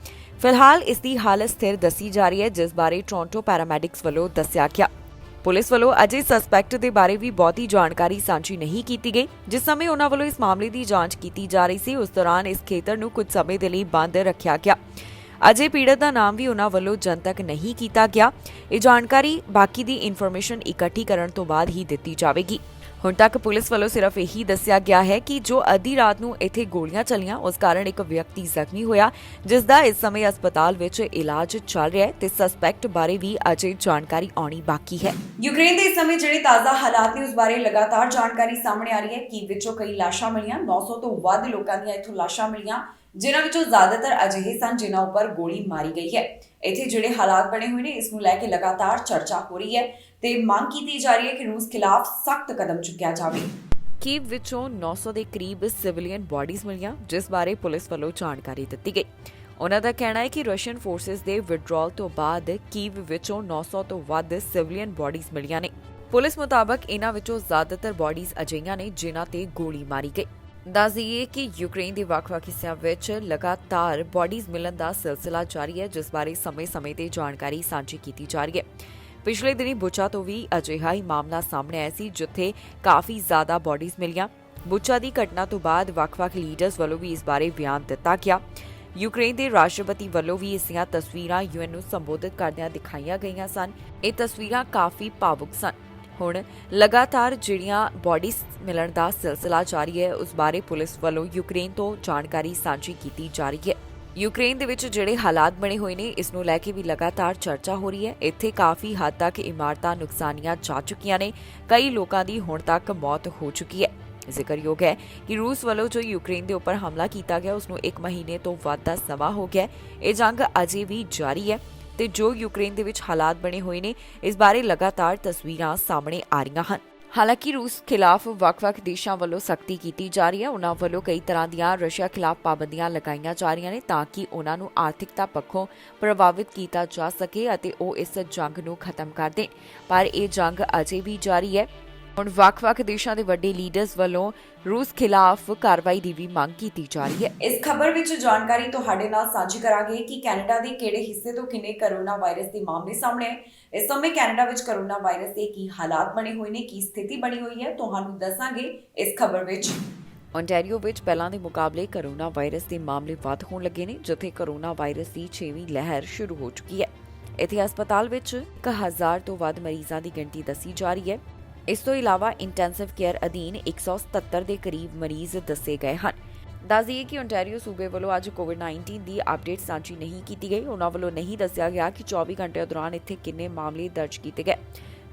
Speaker 1: ਫਿਲਹਾਲ ਇਸ ਦੀ ਹਾਲਤ ਸਥਿਰ ਦੱਸੀ ਜਾ ਰਹੀ ਹੈ ਜਿਸ ਬਾਰੇ ਟੋਰਾਂਟੋ ਪੈਰਾਮੈਡਿਕਸ ਵੱਲੋਂ ਦੱਸਿਆ ਗਿਆ। ਪੁਲਿਸ ਵੱਲੋਂ ਅਜੇ ਸਸਪੈਕਟ ਦੇ ਬਾਰੇ ਵੀ ਬਹੁਤੀ ਜਾਣਕਾਰੀ ਸਾਂਝੀ ਨਹੀਂ ਕੀਤੀ ਗਈ। ਜਿਸ ਸਮੇਂ ਉਹਨਾਂ ਵੱਲੋਂ ਇਸ ਮਾਮਲੇ ਦੀ ਜਾਂਚ ਕੀਤੀ ਜਾ ਰਹੀ ਸੀ ਉਸ ਦੌਰਾਨ ਇਸ ਖੇਤਰ ਨੂੰ ਕੁਝ ਸਮੇਂ ਦੇ ਲਈ ਬੰਦ ਰੱਖਿਆ ਗਿਆ। ਅਜੇ ਪੀੜਤ ਦਾ ਨਾਮ ਵੀ ਉਹਨਾਂ ਵੱਲੋਂ ਜਨਤਕ ਨਹੀਂ ਕੀਤਾ ਗਿਆ। ਇਹ ਜਾਣਕਾਰੀ ਬਾਕੀ ਦੀ ਇਨਫੋਰਮੇਸ਼ਨ ਇਕੱਠੀ ਕਰਨ ਤੋਂ ਬਾਅਦ ਹੀ ਦਿੱਤੀ ਜਾਵੇਗੀ। ਹੁਣ ਤੱਕ ਪੁਲਿਸ ਵੱਲੋਂ ਸਿਰਫ ਇਹੀ ਦੱਸਿਆ ਗਿਆ ਹੈ ਕਿ ਜੋ ਅੱਧੀ ਰਾਤ ਨੂੰ ਇੱਥੇ ਗੋਲੀਆਂ ਚੱਲੀਆਂ ਉਸ ਕਾਰਨ ਇੱਕ ਵਿਅਕਤੀ ਜ਼ਖਮੀ ਹੋਇਆ ਜਿਸ ਦਾ ਇਸ ਸਮੇਂ ਹਸਪਤਾਲ ਵਿੱਚ ਇਲਾਜ ਚੱਲ ਰਿਹਾ ਹੈ ਤੇ ਸਸਪੈਕਟ ਬਾਰੇ ਵੀ ਅਜੇ ਜਾਣਕਾਰੀ ਆਉਣੀ ਬਾਕੀ ਹੈ।
Speaker 4: ਯੂਕਰੇਨ ਦੇ ਇਸ ਸਮੇਂ ਜਿਹੜੇ ਤਾਜ਼ਾ ਹਾਲਾਤ ਨੇ ਉਸ ਬਾਰੇ ਲਗਾਤਾਰ ਜਾਣਕਾਰੀ ਸਾਹਮਣੇ ਆ ਰਹੀ ਹੈ ਕਿ ਵਿੱਚੋਂ ਕਈ ਲਾਸ਼ਾਂ ਮਿਲੀਆਂ। 900 ਤੋਂ ਵੱਧ ਲੋਕਾਂ ਦੀਆਂ ਇੱਥੋਂ ਲਾਸ਼ਾਂ ਮਿਲੀਆਂ ਜਿਨ੍ਹਾਂ ਵਿੱਚੋਂ ਜ਼ਿਆਦਾਤਰ ਅਜਿਹੇ ਸਨ ਜਿਨ੍ਹਾਂ ਉੱਪਰ ਗੋਲੀ ਮਾਰੀ ਗਈ ਹੈ। ਇੱਥੇ ਜਿਹੜੇ ਹਾਲਾਤ ਬਣੇ ਹੋਏ ਨੇ ਇਸ ਨੂੰ ਲੈ ਕੇ ਲਗਾਤਾਰ ਚਰਚਾ ਹੋ ਰਹੀ ਹੈ ਤੇ ਮੰਗ ਕੀਤੀ ਜਾ ਰਹੀ ਹੈ ਕਿ ਰੂਸ ਖਿਲਾਫ ਸਖਤ ਕਦਮ ਚੁੱਕਿਆ ਜਾਵੇ।
Speaker 1: ਕੀਵ ਵਿੱਚੋਂ 900 ਦੇ ਕਰੀਬ ਸਿਵਲੀਅਨ ਬਾਡੀਜ਼ ਮਿਲੀਆਂ ਜਿਸ ਬਾਰੇ ਪੁਲਿਸ ਵੱਲੋਂ ਜਾਣਕਾਰੀ ਦਿੱਤੀ ਗਈ। ਉਹਨਾਂ ਦਾ ਕਹਿਣਾ ਹੈ ਕਿ ਰਸ਼ੀਅਨ ਫੋਰਸਿਸ ਦੇ ਵਿਡਰਾਅਲ ਤੋਂ ਬਾਅਦ ਕੀਵ ਵਿੱਚੋਂ 900 ਤੋਂ ਵੱਧ ਸਿਵਲੀਅਨ ਬਾਡੀਜ਼ ਮਿਲੀਆਂ ਨੇ। ਪੁਲਿਸ ਮੁਤਾਬਕ ਇਹਨਾਂ ਵਿੱਚੋਂ ਜ਼ਿਆਦਾਤਰ ਬਾਡੀਜ਼ ਅਜਿਹੀਆਂ ਨੇ ਜਿਨ੍ਹਾਂ ਤੇ ਗੋਲੀ ਮਾਰੀ ਗਈ। ਦੱਸ ਦਈਏ ਕਿ ਯੂਕਰੇਨ ਦੇ ਵੱਖ-ਵੱਖ ਹਿੱਸਿਆਂ ਵਿੱਚ ਲਗਾਤਾਰ ਬਾਡੀਜ਼ ਮਿਲਣ ਦਾ ਸਿਲਸਿਲਾ ਜਾਰੀ ਹੈ ਜਿਸ ਬਾਰੇ ਸਮੇਂ-ਸਮੇਂ ਤੇ ਜਾਣਕਾਰੀ ਸਾਂਝੀ ਕੀਤੀ ਜਾ ਰਹੀ ਹੈ। ਪਿਛਲੇ ਦਿਨੀ ਬੁਚਾ ਤੋਂ ਵੀ ਅਜਿਹਾ ਹੀ ਮਾਮਲਾ ਸਾਹਮਣੇ ਆਇਆ ਸੀ ਜਿੱਥੇ ਕਾਫੀ ਜ਼ਿਆਦਾ ਬਾਡੀਜ਼ ਮਿਲੀਆਂ। ਬੁਚਾ ਦੀ ਘਟਨਾ ਤੋਂ ਬਾਅਦ ਵੱਖ-ਵੱਖ ਲੀਡਰਸ ਵੱਲੋਂ ਵੀ ਇਸ ਬਾਰੇ ਬਿਆਨ ਦਿੱਤਾ ਗਿਆ। ਯੂਕਰੇਨ ਦੇ ਰਾਸ਼ਟਰਪਤੀ ਵੱਲੋਂ ਵੀ ਇਸ ਦੀਆਂ ਤਸਵੀਰਾਂ ਯੂਐਨ ਨੂੰ ਸੰਬੋਧਿਤ ਕਰਦਿਆਂ ਦਿਖਾਈਆਂ ਗਈਆਂ ਸਨ। ਇਹ ਤਸਵੀਰਾਂ ਕਾਫੀ ਭਾਵੁਕ ਸਨ। ਹੁਣ ਲਗਾਤਾਰ ਜਿਹੜੀਆਂ ਬਾਡੀਜ਼ ਮਿਲਣ ਦਾ ਸਿਲਸਿਲਾ ਜਾਰੀ ਹੈ ਉਸ ਬਾਰੇ ਪੁਲਿਸ ਵੱਲੋਂ ਯੂਕਰੇਨ ਤੋਂ ਜਾਣਕਾਰੀ ਸਾਂਝੀ ਕੀਤੀ ਜਾ ਰਹੀ ਹੈ। ਯੂਕਰੇਨ ਦੇ ਵਿੱਚ ਜਿਹੜੇ ਹਾਲਾਤ ਬਣੇ ਹੋਏ ਨੇ ਇਸ ਨੂੰ ਲੈ ਕੇ ਵੀ ਲਗਾਤਾਰ ਚਰਚਾ ਹੋ ਰਹੀ ਹੈ। ਇੱਥੇ ਕਾਫੀ ਹੱਦ ਤੱਕ ਇਮਾਰਤਾਂ ਨੁਕਸਾਨੀਆਂ ਜਾ ਚੁੱਕੀਆਂ ਨੇ। ਕਈ ਲੋਕਾਂ ਦੀ ਹੁਣ ਤੱਕ ਮੌਤ ਹੋ ਚੁੱਕੀ ਹੈ। ਜ਼ਿਕਰਯੋਗ ਹੈ ਕਿ ਰੂਸ ਵੱਲੋਂ ਜੋ ਯੂਕਰੇਨ ਦੇ ਉੱਪਰ ਹਮਲਾ ਕੀਤਾ ਗਿਆ ਉਸ ਨੂੰ 1 ਮਹੀਨੇ ਤੋਂ ਵੱਧ ਦਾ ਸਮਾਂ ਹੋ ਗਿਆ ਹੈ। ਇਹ ਜੰਗ ਅਜੇ ਵੀ ਜਾਰੀ ਹੈ ਤੇ ਜੋ ਯੂਕਰੇਨ ਦੇ ਵਿੱਚ ਹਾਲਾਤ ਬਣੇ ਹੋਏ ਨੇ ਇਸ ਬਾਰੇ ਲਗਾਤਾਰ ਤਸਵੀਰਾਂ ਸਾਹਮਣੇ ਆ ਰਹੀਆਂ ਹਨ। ਹਾਲਾਂਕਿ ਰੂਸ ਖਿਲਾਫ ਵੱਖ-ਵੱਖ ਦੇਸ਼ਾਂ ਵੱਲੋਂ ਸਖਤੀ ਕੀਤੀ ਜਾ ਰਹੀ ਹੈ। ਉਹਨਾਂ ਵੱਲੋਂ ਕਈ ਤਰ੍ਹਾਂ ਦੀਆਂ ਰਸ਼ੀਆ ਖਿਲਾਫ ਪਾਬੰਦੀਆਂ ਲਗਾਈਆਂ ਜਾ ਰਹੀਆਂ ਨੇ ਤਾਂ ਕਿ ਉਹਨਾਂ ਨੂੰ ਆਰਥਿਕਤਾ ਪੱਖੋਂ ਪ੍ਰਭਾਵਿਤ ਕੀਤਾ ਜਾ ਸਕੇ ਅਤੇ ਉਹ ਇਸ ਜੰਗ ਨੂੰ ਖਤਮ ਕਰ ਦੇਣ। ਪਰ ਇਹ ਜੰਗ ਅਜੇ ਵੀ ਜਾਰੀ ਹੈ। ਹੁਣ ਵੱਖ-ਵੱਖ ਦੇਸ਼ਾਂ ਦੇ ਵੱਡੇ ਲੀਡਰਸ ਵੱਲੋਂ ਰੂਸ ਖਿਲਾਫ ਕਾਰਵਾਈ ਦੀ ਵੀ ਮੰਗ ਕੀਤੀ ਜਾ ਰਹੀ ਹੈ।
Speaker 4: ਇਸ ਖਬਰ ਵਿੱਚ ਜਾਣਕਾਰੀ ਤੁਹਾਡੇ ਨਾਲ ਸਾਂਝੀ ਕਰਾਂਗੇ ਕਿ ਕੈਨੇਡਾ ਦੇ ਕਿਹੜੇ ਹਿੱਸੇ ਤੋਂ ਕਿੰਨੇ ਕੋਰੋਨਾ ਵਾਇਰਸ ਦੇ ਮਾਮਲੇ ਸਾਹਮਣੇ ਆਏ। ਇਸ ਸਮੇਂ ਕੈਨੇਡਾ ਵਿੱਚ ਕੋਰੋਨਾ ਵਾਇਰਸ ਦੇ ਕੀ ਹਾਲਾਤ ਬਣੇ ਹੋਏ ਨੇ, ਕੀ ਸਥਿਤੀ ਬਣੀ ਹੋਈ ਹੈ, ਤੁਹਾਨੂੰ ਦੱਸਾਂਗੇ ਇਸ ਖਬਰ ਵਿੱਚ।
Speaker 1: ਓਨਟਾਰੀਓ ਵਿੱਚ ਪਹਿਲਾਂ ਦੇ ਮੁਕਾਬਲੇ ਕੋਰੋਨਾ ਵਾਇਰਸ ਦੇ ਮਾਮਲੇ ਵੱਧ ਹੋਣ ਲੱਗੇ ਨੇ, ਜਿੱਥੇ ਕੋਰੋਨਾ ਵਾਇਰਸ ਦੀ 6ਵੀਂ ਲਹਿਰ ਸ਼ੁਰੂ ਹੋ ਚੁੱਕੀ ਹੈ। ਇੱਥੇ ਹਸਪਤਾਲ ਵਿੱਚ 1000 ਤੋਂ ਵੱਧ ਮਰੀਜ਼ਾਂ ਦੀ ਗਿਣਤੀ ਦੱਸੀ ਜਾ ਰਹੀ ਹੈ। ਇਸ ਤੋਂ ਇਲਾਵਾ ਇੰਟੈਂਸਿਵ ਕੇਅਰ ਅਧੀਨ 177 ਦੇ ਕਰੀਬ ਮਰੀਜ਼ ਦੱਸੇ ਗਏ ਹਨ। ਦੱਸ ਦਈਏ ਕਿ ਓਨਟਾਰੀਓ ਸੂਬੇ ਵੱਲੋਂ ਅੱਜ ਕੋਵਿਡ-19 ਦੀ ਅਪਡੇਟ ਸਾਂਝੀ ਨਹੀਂ ਕੀਤੀ ਗਈ। ਉਹਨਾਂ ਵੱਲੋਂ ਨਹੀਂ ਦੱਸਿਆ ਗਿਆ ਕਿ 24 ਘੰਟਿਆਂ ਦੌਰਾਨ ਇੱਥੇ ਕਿੰਨੇ ਮਾਮਲੇ ਦਰਜ ਕੀਤੇ ਗਏ।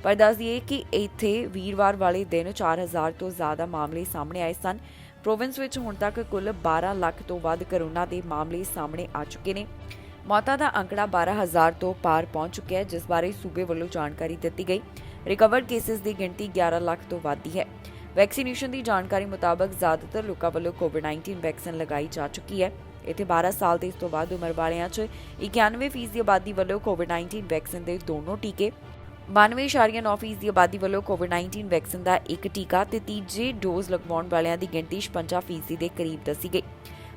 Speaker 1: ਪਰ ਦੱਸ ਦਈਏ ਕਿ ਇੱਥੇ ਵੀਰਵਾਰ ਵਾਲੇ ਦਿਨ 4000 ਤੋਂ ਜ਼ਿਆਦਾ ਮਾਮਲੇ ਸਾਹਮਣੇ ਆਏ ਸਨ। ਪ੍ਰੋਵਿੰਸ ਵਿੱਚ ਹੁਣ ਤੱਕ ਕੁੱਲ 12 ਲੱਖ ਤੋਂ ਵੱਧ ਕੋਰੋਨਾ ਦੇ ਮਾਮਲੇ ਸਾਹਮਣੇ ਆ ਚੁੱਕੇ ਨੇ। ਮੌਤਾਂ ਦਾ ਅੰਕੜਾ 12000 ਤੋਂ ਪਾਰ ਪਹੁੰਚ ਚੁੱਕਿਆ ਹੈ, ਜਿਸ ਬਾਰੇ ਸੂਬੇ ਵੱਲੋਂ ਜਾਣਕਾਰੀ ਦਿੱਤੀ ਗਈ। ਰਿਕਵਰਡ ਕੇਸਿਸ ਦੀ ਗਿਣਤੀ 11 ਲੱਖ ਤੋਂ ਵੱਧ ਹੈ। ਵੈਕਸੀਨੇਸ਼ਨ ਦੀ ਜਾਣਕਾਰੀ ਮੁਤਾਬਕ ਜ਼ਿਆਦਾਤਰ ਲੋਕਾਂ ਵੱਲੋਂ ਕੋਵਿਡ-19 ਵੈਕਸੀਨ ਲਗਾਈ ਜਾ ਚੁੱਕੀ ਹੈ। ਇੱਥੇ 12 ਸਾਲ ਤੇ ਇਸ ਤੋਂ ਵੱਧ ਉਮਰ ਵਾਲਿਆਂ 'ਚ 91% ਦੀ ਆਬਾਦੀ ਵੱਲੋਂ ਕੋਵਿਡ-19 ਵੈਕਸੀਨ ਦੇ ਦੋਨੋਂ ਟੀਕੇ, 92.9% ਦੀ ਆਬਾਦੀ ਵੱਲੋਂ ਕੋਵਿਡ-19 ਵੈਕਸੀਨ ਦਾ ਇੱਕ ਟੀਕਾ ਤੇ ਤੀਜੇ ਡੋਜ਼ ਲਗਵਾਉਣ ਵਾਲਿਆਂ ਦੀ ਗਿਣਤੀ 56% ਦੇ ਕਰੀਬ ਦੱਸੀ ਗਈ।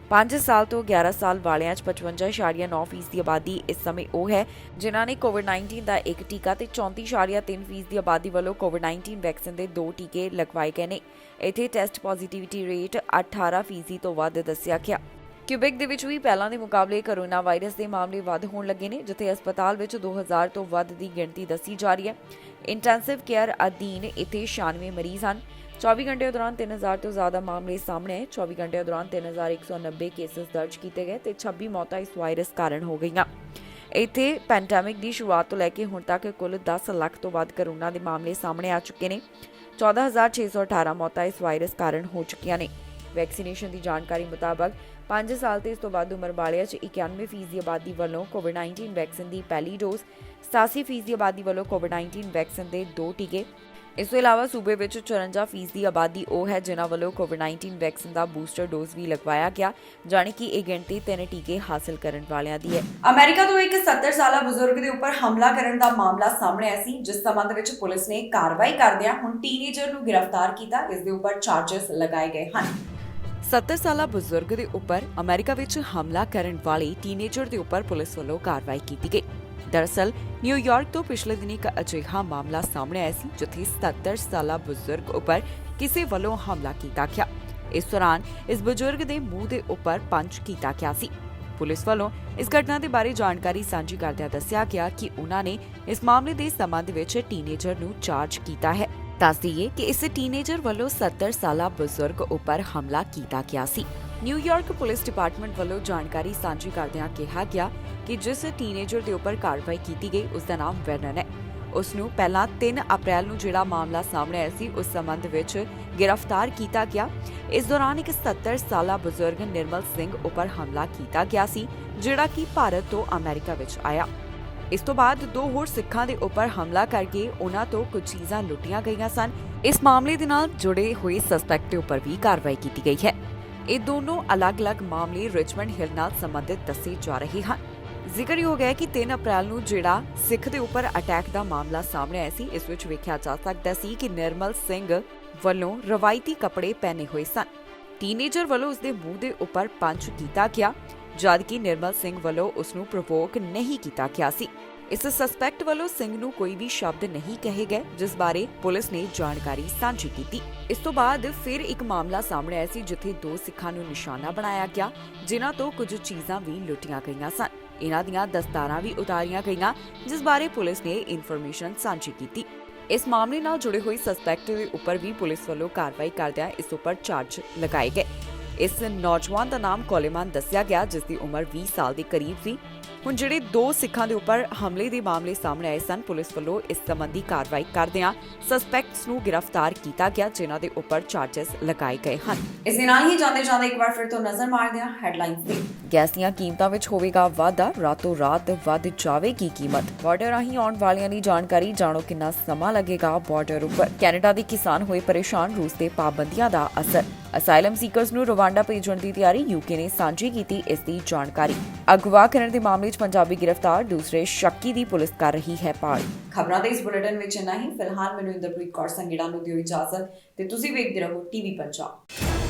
Speaker 1: 5 ਸਾਲ ਤੋਂ 11 ਸਾਲ ਵਾਲਿਆਂ 'ਚ 55.9% ਦੀ ਆਬਾਦੀ ਇਸ ਸਮੇਂ ਉਹ ਹੈ ਜਿਨ੍ਹਾਂ ਨੇ ਕੋਵਿਡ-19 ਦਾ ਇੱਕ ਟੀਕਾ ਤੇ 34.3% ਦੀ ਆਬਾਦੀ ਵੱਲੋਂ ਕੋਵਿਡ-19 ਵੈਕਸੀਨ ਦੇ 2 ਟੀਕੇ ਲਗਵਾਏ ਗਏ ਨੇ। ਇੱਥੇ ਟੈਸਟ ਪੋਜ਼ਿਟਿਵਿਟੀ ਰੇਟ 18% ਤੋਂ ਵੱਧ ਦੱਸਿਆ ਗਿਆ। ਕਿਊਬੈਕ ਦੇ ਵਿੱਚ ਵੀ ਪਹਿਲਾਂ ਦੇ ਮੁਕਾਬਲੇ ਕੋਰੋਨਾ ਵਾਇਰਸ ਦੇ ਮਾਮਲੇ ਵੱਧ ਹੋਣ ਲੱਗੇ ਨੇ, ਜਿੱਥੇ ਹਸਪਤਾਲ ਵਿੱਚ 2000 ਤੋਂ ਵੱਧ ਦੀ ਗਿਣਤੀ ਦੱਸੀ ਜਾ ਰਹੀ ਹੈ। ਇੰਟੈਂਸਿਵ ਕੇਅਰ ਅਧੀਨ ਇੱਥੇ 96 ਮਰੀਜ਼ ਹਨ। 24 ਘੰਟਿਆਂ ਦੌਰਾਨ 3000 ਤੋਂ ਜ਼ਿਆਦਾ ਮਾਮਲੇ ਸਾਹਮਣੇ ਆਏ। 24 ਘੰਟਿਆਂ ਦੌਰਾਨ 3190 ਕੇਸਿਸ ਦਰਜ ਕੀਤੇ ਗਏ ਤੇ 26 ਮੌਤਾਂ ਇਸ ਵਾਇਰਸ ਕਾਰਨ ਹੋ ਗਈਆਂ। ਇੱਥੇ ਪੈਂਡੈਮਿਕ ਦੀ ਸ਼ੁਰੂਆਤ ਤੋਂ ਲੈ ਕੇ ਹੁਣ ਤੱਕ ਕੁੱਲ 10 ਲੱਖ ਤੋਂ ਵੱਧ ਕੋਰੋਨਾ ਦੇ ਮਾਮਲੇ ਸਾਹਮਣੇ ਆ ਚੁੱਕੇ ਨੇ। 14618 ਮੌਤਾਂ ਇਸ ਵਾਇਰਸ ਕਾਰਨ ਹੋ ਚੁੱਕੀਆਂ ਨੇ। ਵੈਕਸੀਨੇਸ਼ਨ ਦੀ ਜਾਣਕਾਰੀ ਮੁਤਾਬਕ 5 ਸਾਲ ਤੇ ਇਸ ਤੋਂ ਵੱਧ ਉਮਰ ਵਾਲਿਆਂ 'ਚ 91% ਦੀ ਆਬਾਦੀ ਵੱਲੋਂ ਕੋਵਿਡ-19 ਵੈਕਸੀਨ ਦੀ ਪਹਿਲੀ ਡੋਜ਼, 87% ਦੀ ਆਬਾਦੀ ਵੱਲੋਂ ਕੋਵਿਡ-19 ਵੈਕਸੀਨ ਦੇ 2 ਟੀਕੇ। ਇਸ ਤੋਂ ਇਲਾਵਾ ਸੂਬੇ ਵਿੱਚ 54% ਦੀ ਆਬਾਦੀ ਉਹ ਹੈ ਜਿਨ੍ਹਾਂ ਵੱਲੋਂ ਕੋਵਿਡ-19 ਵੈਕਸੀਨ ਦਾ ਬੂਸਟਰ ਡੋਜ਼ ਵੀ ਲਗਵਾਇਆ ਗਿਆ, ਜਾਣੀ ਕਿ ਇਹ ਗਿਣਤੀ 3 ਟੀਕੇ ਹਾਸਲ ਕਰਨ ਵਾਲਿਆਂ ਦੀ ਹੈ।
Speaker 4: ਅਮਰੀਕਾ ਤੋਂ ਇੱਕ 70 ਸਾਲਾ ਬਜ਼ੁਰਗ ਦੇ ਉੱਪਰ ਹਮਲਾ ਕਰਨ ਦਾ ਮਾਮਲਾ ਸਾਹਮਣੇ ਆਇਆ ਸੀ, ਜਿਸ ਸੰਬੰਧ ਵਿੱਚ ਪੁਲਿਸ ਨੇ ਕਾਰਵਾਈ ਕਰਦਿਆਂ ਹੁਣ ਟੀਨੇਜਰ ਨੂੰ ਗ੍ਰਿਫਤਾਰ ਕੀਤਾ। ਇਸ ਦੇ ਉੱਪਰ ਚਾਰजेस ਲਗਾਏ ਗਏ ਹਨ।
Speaker 1: 70 ਸਾਲਾ ਬਜ਼ੁਰਗ ਦੇ ਉੱਪਰ ਅਮਰੀਕਾ ਵਿੱਚ ਹਮਲਾ ਕਰਨ ਵਾਲੇ ਟੀਨੇਜਰ ਦੇ ਉੱਪਰ ਪੁਲਿਸ ਵੱਲੋਂ ਕਾਰਵਾਈ ਕੀਤੀ ਗਈ। ਦਰਅਸਲ ਨਿਊਯਾਰਕ ਤੋਂ ਪਿਛਲੇ ਦਿਨੀ ਇੱਕ ਅਜਿਹਾ ਮਾਮਲਾ ਸਾਹਮਣੇ ਆਇਆ ਸੀ ਜਿੱਥੇ 70 ਸਾਲਾ ਬਜ਼ੁਰਗ ਉੱਪਰ ਕਿਸੇ ਵੱਲੋਂ ਹਮਲਾ ਕੀਤਾ ਗਿਆ। ਇਸ ਦੌਰਾਨ ਇਸ ਬਜ਼ੁਰਗ ਦੇ ਮੂੰਹ ਦੇ ਉੱਪਰ ਪੰਚ ਕੀਤਾ ਗਿਆ ਸੀ। ਪੁਲਿਸ ਵੱਲੋਂ ਇਸ ਘਟਨਾ ਦੇ ਬਾਰੇ ਜਾਣਕਾਰੀ ਸਾਂਝੀ ਕਰਦਿਆਂ ਦੱਸਿਆ ਗਿਆ ਕਿ ਉਹਨਾਂ ਨੇ ਇਸ ਮਾਮਲੇ ਦੇ ਸੰਬੰਧ ਵਿੱਚ ਟੀਨੇਜਰ ਨੂੰ ਚਾਰਜ ਕੀਤਾ ਹੈ। ਦੱਸ ਦਈਏ ਕਿ ਇਸ ਟੀਨੇਜਰ ਵੱਲੋਂ 70 ਸਾਲਾ ਬਜ਼ੁਰਗ ਉੱਪਰ ਹਮਲਾ ਕੀਤਾ ਗਿਆ ਸੀ। ਨਿਊਯਾਰਕ ਪੁਲਿਸ ਡਿਪਾਰਟਮੈਂਟ ਵੱਲੋਂ ਜਾਣਕਾਰੀ ਸਾਂਝੀ ਕਰਦਿਆਂ ਕਿਹਾ ਗਿਆ ਕਿ ਜਿਸ ਟੀਨੇਜਰ ਦੇ ਉੱਪਰ ਕਾਰਵਾਈ ਕੀਤੀ ਗਈ ਉਸ ਦਾ ਨਾਮ ਵੈਨਨ ਹੈ। ਉਸ ਨੂੰ ਪਹਿਲਾਂ 3 ਅਪ੍ਰੈਲ ਨੂੰ ਜਿਹੜਾ ਮਾਮਲਾ ਸਾਹਮਣੇ ਆਇਆ ਸੀ ਉਸ ਸੰਬੰਧ ਵਿੱਚ ਗ੍ਰਿਫਤਾਰ ਕੀਤਾ ਗਿਆ। ਇਸ ਦੌਰਾਨ ਇੱਕ 70 ਸਾਲਾ ਬਜ਼ੁਰਗ ਨਿਰਮਲ ਸਿੰਘ ਉੱਪਰ ਹਮਲਾ ਕੀਤਾ ਗਿਆ ਸੀ, ਜਿਹੜਾ ਕਿ ਭਾਰਤ ਤੋਂ ਅਮਰੀਕਾ ਵਿੱਚ ਆਇਆ। ਇਸ ਤੋਂ ਬਾਅਦ 2 ਹੋਰ ਸਿੱਖਾਂ ਦੇ ਉੱਪਰ ਹਮਲਾ ਕਰਕੇ ਉਹਨਾਂ ਤੋਂ ਕੁਝ ਚੀਜ਼ਾਂ ਲੁੱਟੀਆਂ ਗਈਆਂ ਸਨ। ਇਸ ਮਾਮਲੇ ਦੇ ਨਾਲ ਜੁੜੇ ਹੋਏ ਸਸਪੈਕਟ ਦੇ ਉੱਪਰ ਵੀ ਕਾਰਵਾਈ ਕੀਤੀ ਗਈ ਹੈ। ਇਹ ਦੋਨੋਂ ਅਲੱਗ-ਅਲੱਗ ਮਾਮਲੇ ਰਿਚਮੰਡ ਹਿੱਲ ਨਾਲ ਸੰਬੰਧਿਤ ਦੱਸੇ ਜਾ ਰਹੇ ਹਨ। ਜ਼ਿਕਰਯੋਗ ਹੈ ਕਿ 3 ਅਪ੍ਰੈਲ ਨੂੰ ਜਿਹੜਾ ਸਿੱਖ ਦੇ ਉੱਪਰ ਅਟੈਕ ਦਾ ਮਾਮਲਾ ਸਾਹਮਣੇ ਆਇਆ ਸੀ, ਇਸ ਵਿੱਚ ਵੇਖਿਆ ਜਾ ਸਕਦਾ ਸੀ ਕਿ ਨਿਰਮਲ ਸਿੰਘ ਵੱਲੋਂ ਰਵਾਇਤੀ ਕੱਪੜੇ ਪਹਿਨੇ ਹੋਏ ਸਨ। ਟੀਨੇਜਰ ਵੱਲੋਂ ਉਸਦੇ ਮੂੰਹ ਦੇ ਉੱਪਰ ਪੰਚ ਕੀਤਾ ਗਿਆ, ਜਦਕਿ ਨਿਰਮਲ ਸਿੰਘ ਵੱਲੋਂ ਉਸ ਨੂੰ ਪ੍ਰੋਵੋਕ ਨਹੀਂ ਕੀਤਾ ਗਿਆ ਸੀ। ਇਸ ਸਸਪੈਕਟ ਵੱਲੋਂ ਸਿੰਘ ਨੂੰ ਕੋਈ ਵੀ ਸ਼ਬਦ ਨਹੀਂ ਕਹੇ ਗਏ, ਜਿਸ ਬਾਰੇ ਪੁਲਿਸ ਨੇ ਜਾਣਕਾਰੀ ਸਾਂਝੀ ਕੀਤੀ। ਇਸ ਤੋਂ ਬਾਅਦ ਫਿਰ ਇੱਕ ਮਾਮਲਾ ਸਾਹਮਣੇ ਆਇਆ ਸੀ ਜਿੱਥੇ 2 ਸਿੱਖਾਂ ਨੂੰ ਨਿਸ਼ਾਨਾ ਬਣਾਇਆ ਗਿਆ, ਜਿਨ੍ਹਾਂ ਤੋਂ ਕੁਝ ਚੀਜ਼ਾਂ ਵੀ ਲੁੱਟੀਆਂ ਗਈਆਂ ਸਨ। ਇਹਨਾਂ ਦੀਆਂ ਦਸਤਾਰਾਂ ਵੀ ਉਤਾਰੀਆਂ ਗਈਆਂ, ਜਿਸ ਬਾਰੇ ਪੁਲਿਸ ਨੇ ਇਨਫੋਰਮੇਸ਼ਨ ਸਾਂਝੀ ਕੀਤੀ। ਇਸ ਮਾਮਲੇ ਨਾਲ ਜੁੜੇ ਹੋਏ ਸਸਪੈਕਟ ਦੇ ਉੱਪਰ ਵੀ ਪੁਲਿਸ ਵੱਲੋਂ ਕਾਰਵਾਈ ਕਰਦਿਆਂ ਇਸ ਉੱਪਰ ਚਾਰਜ ਲਗਾਏ ਗਏ। ਇਸ ਨੌਜਵਾਨ ਦਾ ਨਾਮ ਕੋਲੇਮਾਨ ਦੱਸਿਆ ਗਿਆ, ਜਿਸ ਦੀ ਉਮਰ 20 ਸਾਲ ਦੇ ਕਰੀਬ ਸੀ। ਹੁਣ ਜਿਹੜੇ 2 ਸਿੱਖਾਂ ਦੇ ਉੱਪਰ ਹਮਲੇ ਦੇ ਮਾਮਲੇ ਸਾਹਮਣੇ ਆਏ ਸਨ, ਪੁਲਿਸ ਵੱਲੋਂ ਇਸ ਸੰਬੰਧੀ ਕਾਰਵਾਈ ਕਰਦਿਆਂ ਸਸਪੈਕਟਸ ਨੂੰ ਗ੍ਰਿਫਤਾਰ ਕੀਤਾ ਗਿਆ, ਜਿਨ੍ਹਾਂ ਦੇ ਉੱਪਰ ਚਾਰजेस ਲਗਾਏ ਗਏ ਹਨ।
Speaker 4: ਇਸ ਦੇ ਨਾਲ ਹੀ ਜਾਂਦੇ ਇੱਕ ਵਾਰ ਫਿਰ ਤੋਂ ਨਜ਼ਰ ਮਾਰਦੇ ਹਾਂ ਹੈਡਲਾਈਨਸ ਤੇ।
Speaker 1: ਗੈਸ ਦੀਆਂ ਕੀਮਤਾਂ ਵਿੱਚ ਹੋਵੇਗਾ ਵਾਧਾ, ਰਾਤੋਂ ਰਾਤ ਵੱਧ ਜਾਵੇਗੀ ਕੀਮਤ। ਬਾਰਡਰ ਰਾਹੀਂ ਆਉਣ ਵਾਲਿਆਂ ਦੀ ਜਾਣਕਾਰੀ, ਜਾਣੋ ਕਿੰਨਾ ਸਮਾਂ ਲੱਗੇਗਾ ਬਾਰਡਰ ਉੱਪਰ। ਕੈਨੇਡਾ ਦੇ ਕਿਸਾਨ ਹੋਏ ਪਰੇਸ਼ਾਨ, ਰੂਸ ਦੇ ਪਾਬੰਦੀਆਂ ਦਾ ਅਸਰ। ਅਸਾਈਲਮ ਸੀਕਰਸ ਨੂੰ ਰਵਾਂਡਾ ਭੇਜਣ ਦੀ ਤਿਆਰੀ, ਯੂਕੇ ਨੇ ਸਾਂਝੀ ਕੀਤੀ ਇਸ ਦੀ ਜਾਣਕਾਰੀ। ਅਗਵਾ ਕਰਨ ਦੇ ਮਾਮਲੇ 'ਚ ਪੰਜਾਬੀ ਗ੍ਰਿਫਤਾਰ, ਦੂਸਰੇ ਸ਼ੱਕੀ ਦੀ ਪੁਲਿਸ ਕਰ ਰਹੀ ਹੈ ਭਾਲ।
Speaker 4: ਖਬਰਾਂ ਦੇ ਇਸ ਬੁਲੇਟਿਨ ਵਿੱਚ ਇੰਨਾ ਹੀ। ਫਿਲਹਾਲ ਮੈਨੂੰ ਇੰਦਰਪ੍ਰੀਤ ਕੌਰ ਸੰਗੀੜਾ ਨੂੰ ਦਿਓ ਇਜਾਜ਼ਤ ਤੇ ਤੁਸੀਂ ਵੇਖਦੇ ਰਹੋ ਟੀਵੀ ਪੰਜਾਬ।